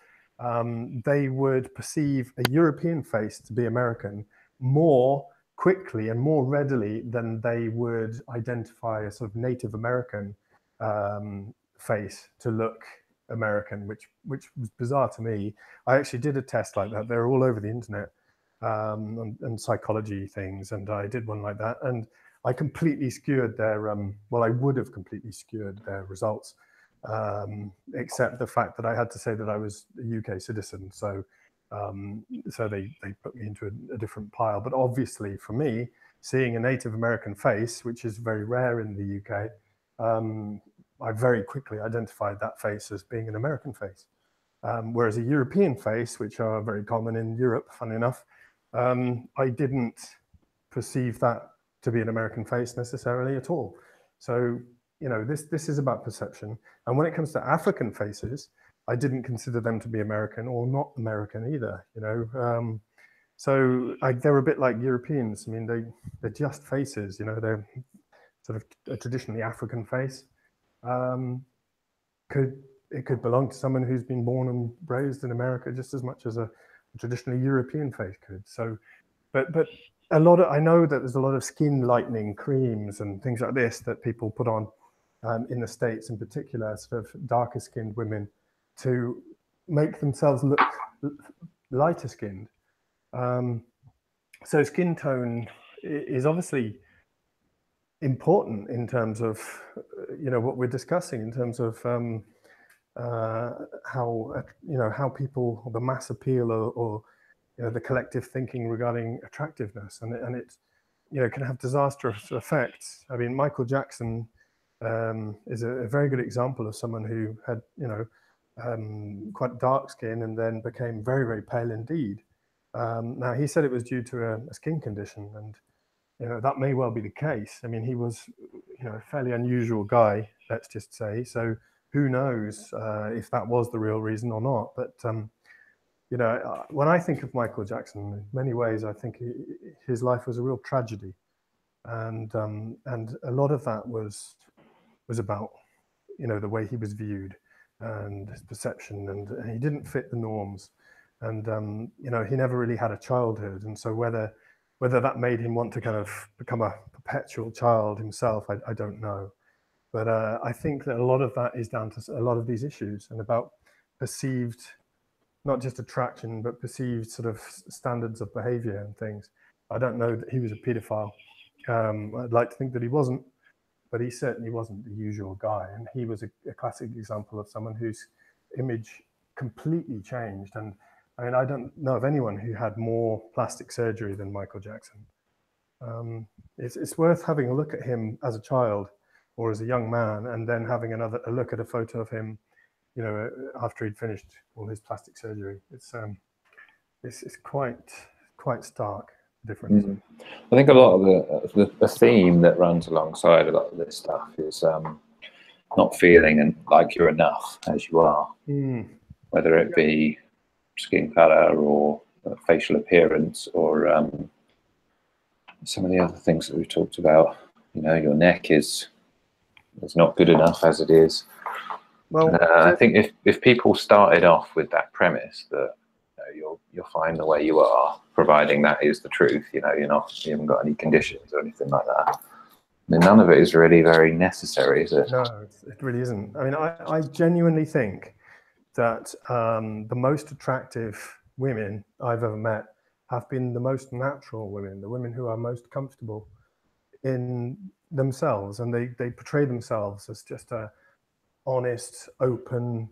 they would perceive a European face to be American more quickly and more readily than they would identify a sort of Native American face to look American, which was bizarre to me. I actually did a test like that. They're all over the internet, and psychology things, and I did one like that, and I completely skewed their I would have completely skewed their results, except the fact that I had to say that I was a UK citizen. So they put me into a different pile. But obviously for me, seeing a Native American face, which is very rare in the UK, I very quickly identified that face as being an American face. Whereas a European face, which are very common in Europe, funny enough, I didn't perceive that to be an American face necessarily at all. So, this is about perception. And when it comes to African faces, I didn't consider them to be American or not American either, So they're a bit like Europeans. I mean, they're just faces, they're sort of a traditionally African face. It could belong to someone who's been born and raised in America just as much as a traditionally European face could. So, but I know that there's a lot of skin lightening creams and things like this that people put on in the States, in particular, sort of darker skinned women, to make themselves look lighter skinned. So skin tone is obviously important in terms of what we're discussing, in terms of how people, the mass appeal or the collective thinking regarding attractiveness, and it can have disastrous effects. I mean, Michael Jackson is a very good example of someone who had quite dark skin and then became very, very pale indeed. Now, he said it was due to a skin condition, and that may well be the case. I mean, he was a fairly unusual guy, let's just say. So who knows if that was the real reason or not. But when I think of Michael Jackson, in many ways, I think his life was a real tragedy, and a lot of that was about the way he was viewed and his perception, and he didn't fit the norms, and he never really had a childhood, and so whether that made him want to kind of become a perpetual child himself, I don't know. But I think that a lot of that is down to a lot of these issues and about perceived, not just attraction, but perceived sort of standards of behavior and things. I don't know that he was a pedophile. I'd like to think that he wasn't, but he certainly wasn't the usual guy. And he was a classic example of someone whose image completely changed. And I mean, I don't know of anyone who had more plastic surgery than Michael Jackson. It's worth having a look at him as a child or as a young man, and then having a look at a photo of him, after he'd finished all his plastic surgery. It's quite stark. difference. I think a lot of the theme that runs alongside a lot of this stuff is not feeling and like you're enough as you are, whether it be skin color or facial appearance or some of the other things that we've talked about. You know, your neck is not good enough as it is. Well, I think if people started off with that premise that you're fine the way you are, providing that is the truth, you haven't got any conditions or anything like that, then none of it is really very necessary, is it? No, it really isn't. I mean, I genuinely think that the most attractive women I've ever met have been the most natural women, the women who are most comfortable in themselves, and they portray themselves as just a honest, open,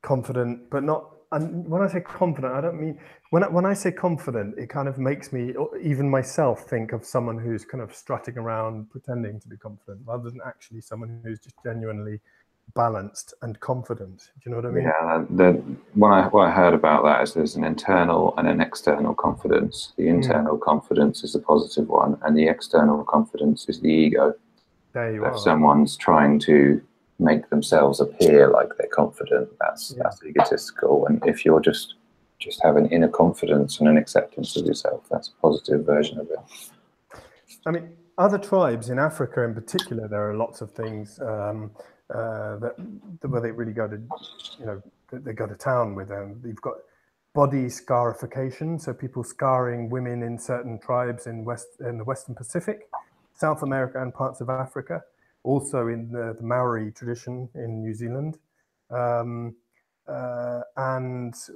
confident, but not. And when I say confident, I don't mean when I say confident, it kind of makes me, even myself, think of someone who's kind of strutting around pretending to be confident, rather than actually someone who's just genuinely balanced and confident. Do you know what I mean? Yeah. What I heard about that is there's an internal and an external confidence. The internal confidence is the positive one, and the external confidence is the ego. There you are. If someone's trying to make themselves appear like they're confident, that's egotistical. And if you're just have an inner confidence and an acceptance of yourself, that's a positive version of it. I mean, other tribes in Africa in particular, there are lots of things where they really go to, they go to town with them. You've got body scarification, so people scarring women in certain tribes in the Western Pacific, South America, and parts of Africa. Also in the Maori tradition in New Zealand. And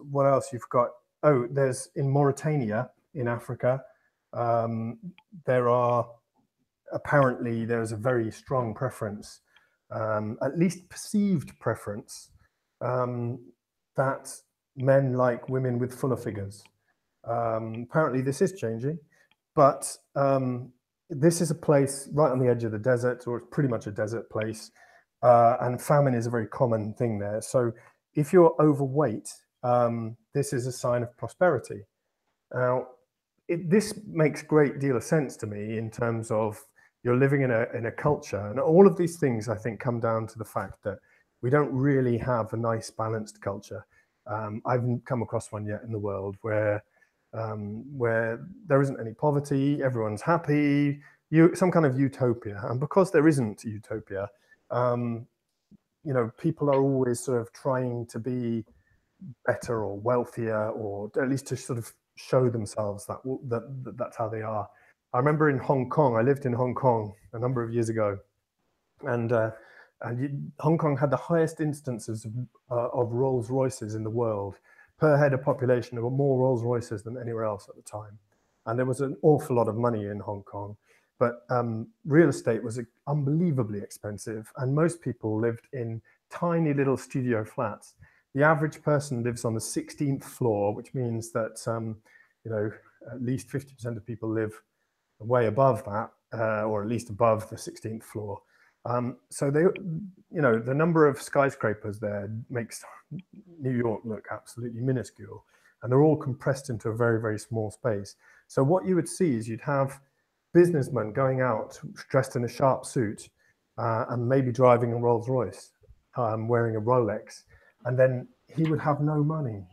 what else you've got? Oh, there's in Mauritania in Africa, there's a very strong preference, at least perceived preference, that men like women with fuller figures. Apparently this is changing, but this is a place right on the edge of the desert, or it's pretty much a desert place, and famine is a very common thing there. So if you're overweight, this is a sign of prosperity. Now, this makes a great deal of sense to me in terms of you're living in a culture, and all of these things I think come down to the fact that we don't really have a nice balanced culture. I haven't come across one yet in the world where there isn't any poverty, everyone's happy, some kind of utopia. And because there isn't utopia, people are always sort of trying to be better or wealthier, or at least to sort of show themselves that that's how they are. I remember in Hong Kong, I lived in Hong Kong a number of years ago, and Hong Kong had the highest instances of Rolls Royces in the world. Per head of population, there were more Rolls Royces than anywhere else at the time. And there was an awful lot of money in Hong Kong. But real estate was unbelievably expensive. And most people lived in tiny little studio flats. The average person lives on the 16th floor, which means that, at least 50% of people live way above that, or at least above the 16th floor. So the number of skyscrapers there makes New York look absolutely minuscule, and they're all compressed into a very, very small space. So what you would see is you'd have businessmen going out dressed in a sharp suit and maybe driving a Rolls Royce, wearing a Rolex, and then he would have no money.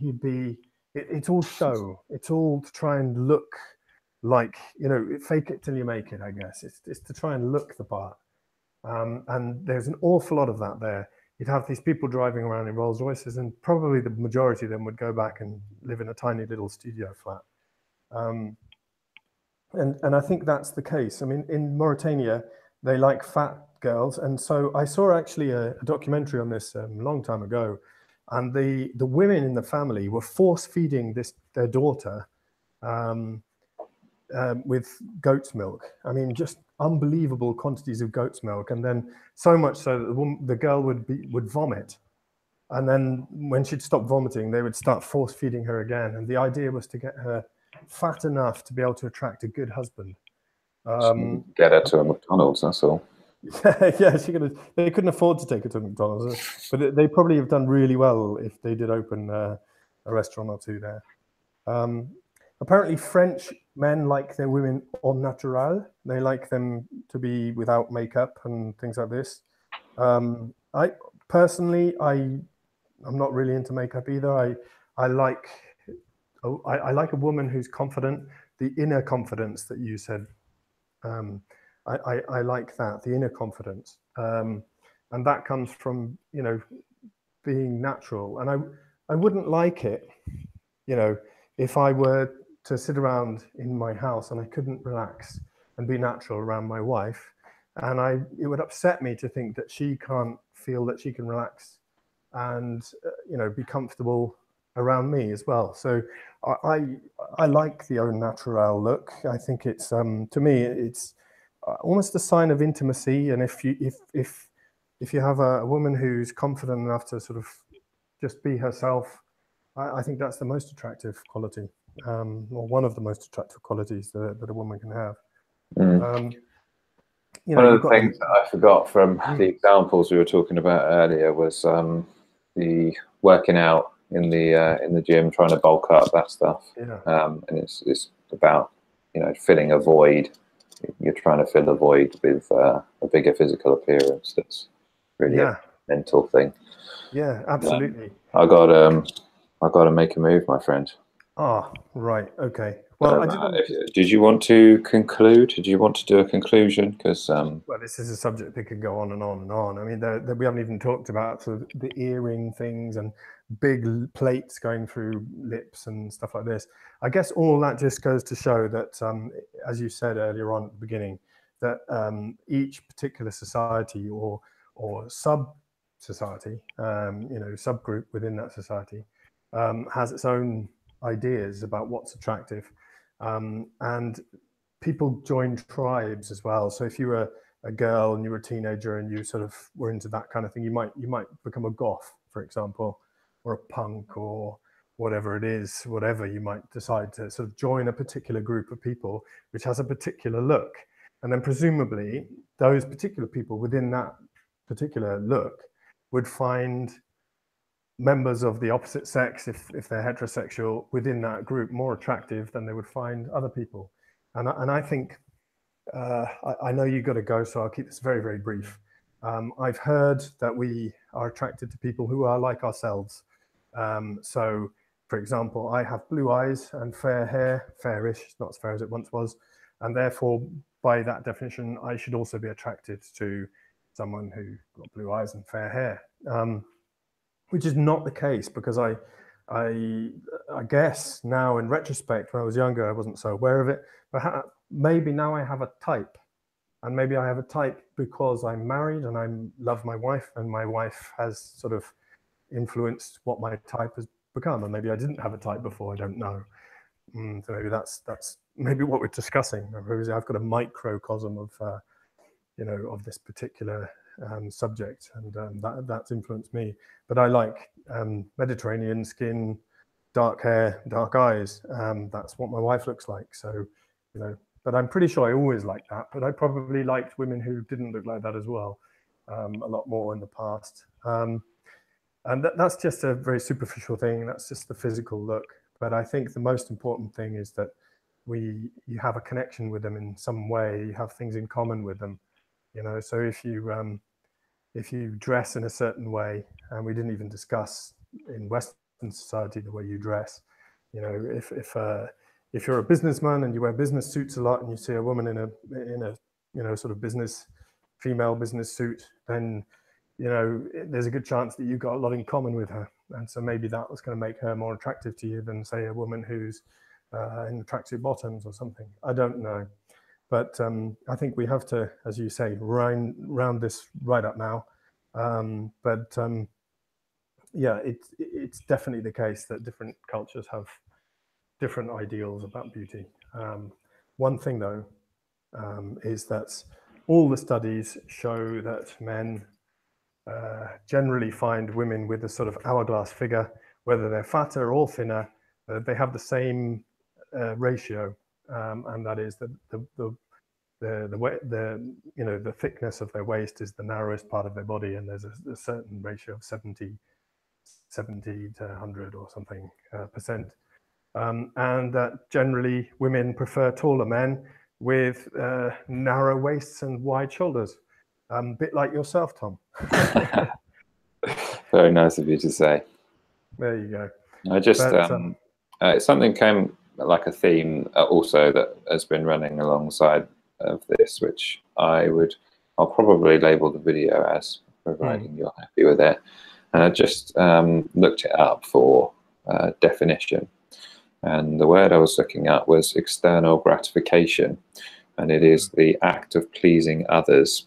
It's all show. It's all to try and look like, fake it till you make it, I guess. It's to try and look the part. And there's an awful lot of that there. You'd have these people driving around in Rolls Royces, and probably the majority of them would go back and live in a tiny little studio flat. And I think that's the case. I mean, in Mauritania, they like fat girls. And so I saw actually a documentary on this a long time ago. And the women in the family were force feeding their daughter with goat's milk. I mean, just unbelievable quantities of goat's milk, and then so much so that the girl would vomit, and then when she'd stop vomiting, they would start force feeding her again. And the idea was to get her fat enough to be able to attract a good husband. Get her to a McDonald's, that's all. Yeah, they couldn't afford to take her to McDonald's, but they probably have done really well if they did open a restaurant or two there. apparently French men like their women au natural. They like them to be without makeup and things like this. I personally, I'm not really into makeup either. I like I like a woman who's confident. The inner confidence that you said, um, I like that, the inner confidence, and that comes from being natural. And I wouldn't like it, if I were to sit around in my house and I couldn't relax and be natural around my wife, and it would upset me to think that she can't feel that she can relax and be comfortable around me as well. So I I, I like the au natural look. I think it's to me it's almost a sign of intimacy. And if you have a woman who's confident enough to sort of just be herself, I think that's the most attractive quality, or one of the most attractive qualities that a woman can have. Mm. Um, One of you've the got things that I forgot from the mm, examples we were talking about earlier was the working out in the gym, trying to bulk up, that stuff. yeah, And it's about filling a void. You're trying to fill a void with a bigger physical appearance. That's really a yeah, mental thing. yeah, Um, absolutely. I got um, I got to make a move, my friend. Ah, right, okay. Well, I did want to. Did you want to conclude? Did you want to do a conclusion? Because Well, this is a subject that could go on and on and on. I mean, we haven't even talked about sort of the earring things and big plates going through lips and stuff like this. I guess all that just goes to show that, as you said earlier on at the beginning, that each particular society or sub society, subgroup within that society, has its own ideas about what's attractive, and people join tribes as well. So if you were a girl and you were a teenager and you sort of were into that kind of thing, you might become a goth, for example, or a punk or whatever it is, whatever you might decide to sort of join a particular group of people which has a particular look. And then presumably those particular people within that particular look would find members of the opposite sex, if they're heterosexual, within that group more attractive than they would find other people. And I think I know you've got to go, so I'll keep this very, very brief. I've heard that we are attracted to people who are like ourselves. So, for example, I have blue eyes and fair hair, fairish, not as fair as it once was. And therefore, by that definition, I should also be attracted to someone who's got blue eyes and fair hair. Which is not the case, because I, I guess now in retrospect, when I was younger, I wasn't so aware of it. But maybe now I have a type, and maybe I have a type because I'm married and I love my wife, and my wife has sort of influenced what my type has become. And maybe I didn't have a type before. I don't know. So maybe that's maybe what we're discussing. Maybe I've got a microcosm of this particular subject, and that's influenced me. But I like Mediterranean skin, dark hair, dark eyes. That's what my wife looks like. So, but I'm pretty sure I always liked that. But I probably liked women who didn't look like that as well, a lot more in the past. And that's just a very superficial thing. That's just the physical look. But I think the most important thing is that you have a connection with them in some way. You have things in common with them. So if you dress in a certain way, and we didn't even discuss in Western society the way you dress, if you're a businessman and you wear business suits a lot, and you see a woman in a sort of female business suit, then there's a good chance that you've got a lot in common with her, and so maybe that was going to make her more attractive to you than, say, a woman who's in tracksuit bottoms or something. I don't know. But I think we have to, as you say, round this right up now. But yeah, it's definitely the case that different cultures have different ideals about beauty. One thing, though, is that all the studies show that men generally find women with a sort of hourglass figure, whether they're fatter or thinner, they have the same ratio, and that is that the thickness of their waist is the narrowest part of their body, and there's a certain ratio of 70 to 100 or something percent. and that generally women prefer taller men with narrow waists and wide shoulders. A bit like yourself, Tom. Very nice of you to say. There you go. I just something came like a theme also that has been running alongside of this, which I'll probably label the video as, providing you're happy with it. And I just looked it up for definition, and the word I was looking at was external gratification, and it is the act of pleasing others,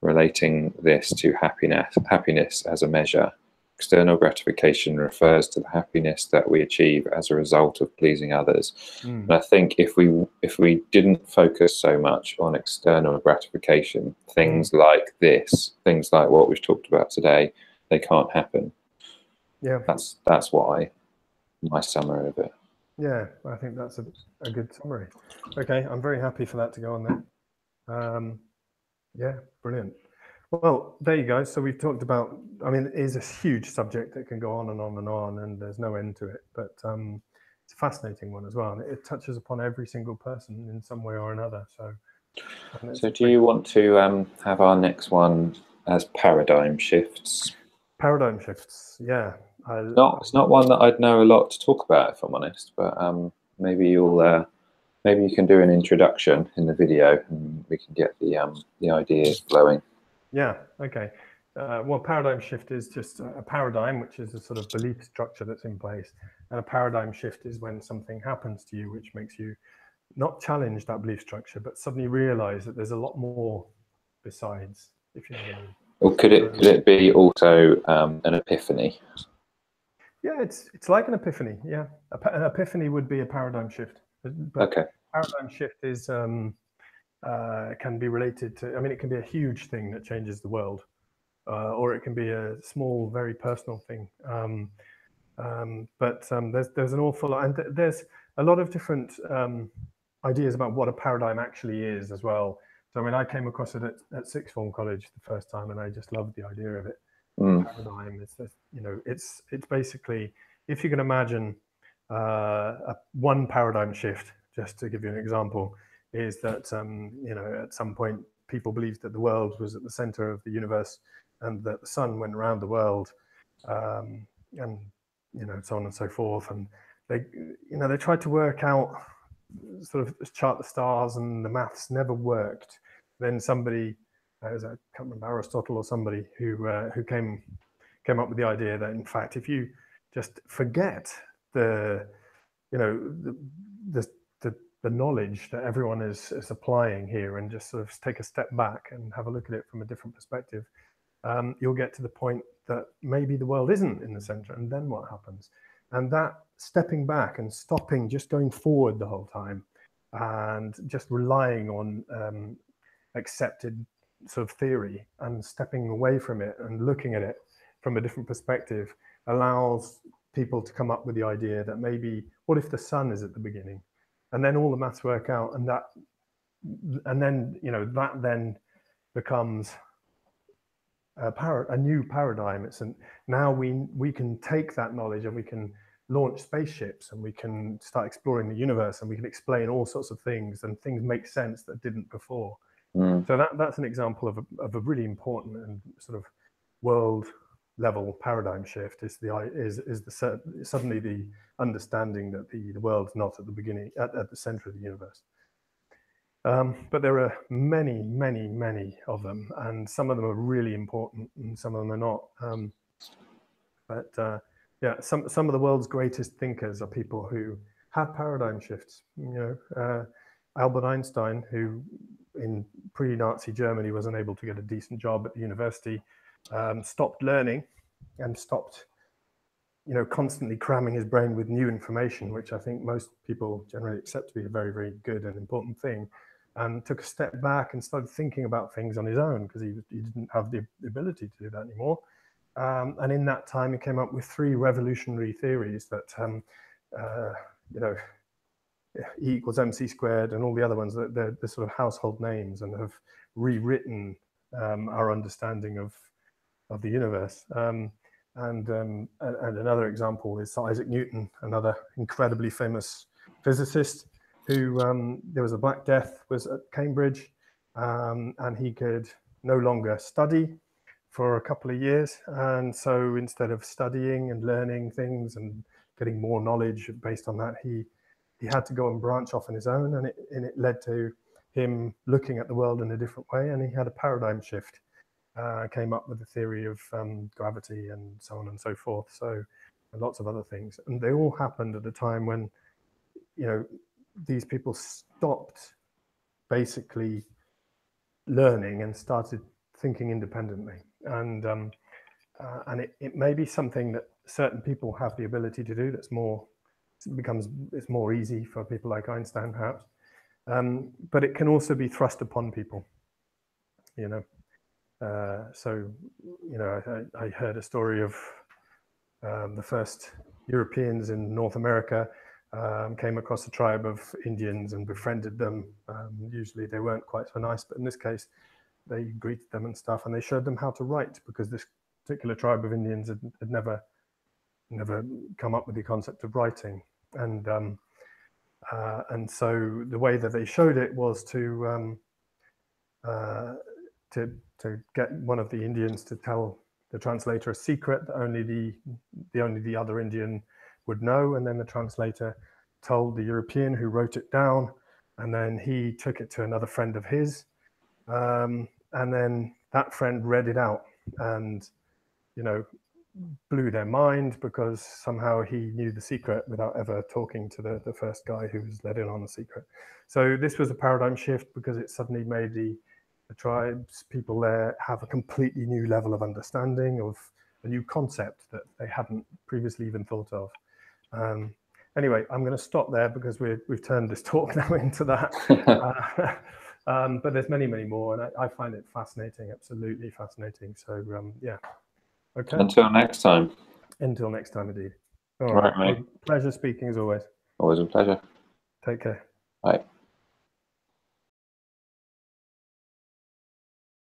relating this to happiness as a measure. External gratification refers to the happiness that we achieve as a result of pleasing others. And I think if we didn't focus so much on external gratification, things like this, things like what we've talked about today, they can't happen. Yeah, that's why my summary of it. Yeah, I think that's a good summary. Okay, I'm very happy for that to go on there. Yeah, brilliant. Well, there you go. So we've talked about, I mean, it is a huge subject that can go on and on and on, and there's no end to it. But it's a fascinating one as well. And it touches upon every single person in some way or another. So do you want to have our next one as paradigm shifts? Paradigm shifts, yeah. It's not one that I'd know a lot to talk about, if I'm honest, but maybe you can do an introduction in the video, and we can get the ideas flowing. Yeah. Okay. Well, paradigm shift is just a paradigm, which is a sort of belief structure that's in place, and a paradigm shift is when something happens to you which makes you not challenge that belief structure, but suddenly realize that there's a lot more besides. If you know what I mean. Or could it be also an epiphany? Yeah, it's like an epiphany. Yeah, an epiphany would be a paradigm shift. But okay. Paradigm shift is can be related to. I mean, it can be a huge thing that changes the world, or it can be a small, very personal thing. But there's an awful lot, and there's a lot of different ideas about what a paradigm actually is as well. So I mean, I came across it at sixth form college the first time, and I just loved the idea of it. Paradigm is this, it's basically, if you can imagine one paradigm shift, just to give you an example, is that at some point people believed that the world was at the center of the universe and that the sun went around the world, and so on and so forth, and they tried to work out, sort of chart the stars, and the maths never worked. Then somebody, I can't remember, Aristotle or somebody, who came up with the idea that, in fact, if you just forget the knowledge that everyone is applying here, and just sort of take a step back and have a look at it from a different perspective, you'll get to the point that maybe the world isn't in the center. And then what happens? And that stepping back and stopping, just going forward the whole time, and just relying on accepted sort of theory, and stepping away from it and looking at it from a different perspective, allows people to come up with the idea that maybe, what if the sun is at the beginning, and then all the maths work out, and then that then becomes a new paradigm. Now we can take that knowledge, and we can launch spaceships, and we can start exploring the universe, and we can explain all sorts of things, and things make sense that didn't before. So that's an example of a really important and sort of world level paradigm shift. Suddenly the understanding that the world's not at the beginning, at the center of the universe. But there are many, many, many of them, and some of them are really important, and some of them are not. Some of the world's greatest thinkers are people who have paradigm shifts. Albert Einstein, who in pre-Nazi Germany was unable to get a decent job at the university, stopped learning and stopped constantly cramming his brain with new information, which I think most people generally accept to be a very, very good and important thing, and took a step back and started thinking about things on his own, because he didn't have the ability to do that anymore. And in that time, he came up with 3 revolutionary theories that E equals mc squared, and all the other ones, that they're sort of household names, and have rewritten our understanding of the universe. And another example is Isaac Newton, another incredibly famous physicist who there was a Black Death, was at Cambridge, and he could no longer study for a couple of years. And so instead of studying and learning things and getting more knowledge based on that, he had to go and branch off on his own, and it led to him looking at the world in a different way, and he had a paradigm shift. Came up with the theory of gravity and so on and so forth. So, and lots of other things, and they all happened at a time when, you know, these people stopped basically learning and started thinking independently. And it may be something that certain people have the ability to do. It's more easy for people like Einstein, perhaps. But it can also be thrust upon people, you know. So, you know, I heard a story of the first Europeans in North America came across a tribe of Indians and befriended them. Usually they weren't quite so nice, but in this case, they greeted them and stuff, and they showed them how to write, because this particular tribe of Indians had never come up with the concept of writing. And so the way that they showed it was to get one of the Indians to tell the translator a secret that only the other Indian would know, and then the translator told the European who wrote it down, and then he took it to another friend of his, and then that friend read it out, and, you know, blew their mind, because somehow he knew the secret without ever talking to the first guy who was let in on the secret. So this was a paradigm shift, because it suddenly made the tribes, people there, have a completely new level of understanding of a new concept that they hadn't previously even thought of. Anyway, I'm going to stop there, because we've turned this talk now into that. But there's many, many more, and I find it fascinating, absolutely fascinating. So yeah. Okay. Until next time. Until next time, indeed. All right, mate. Well, pleasure speaking as always. Always a pleasure. Take care. Bye.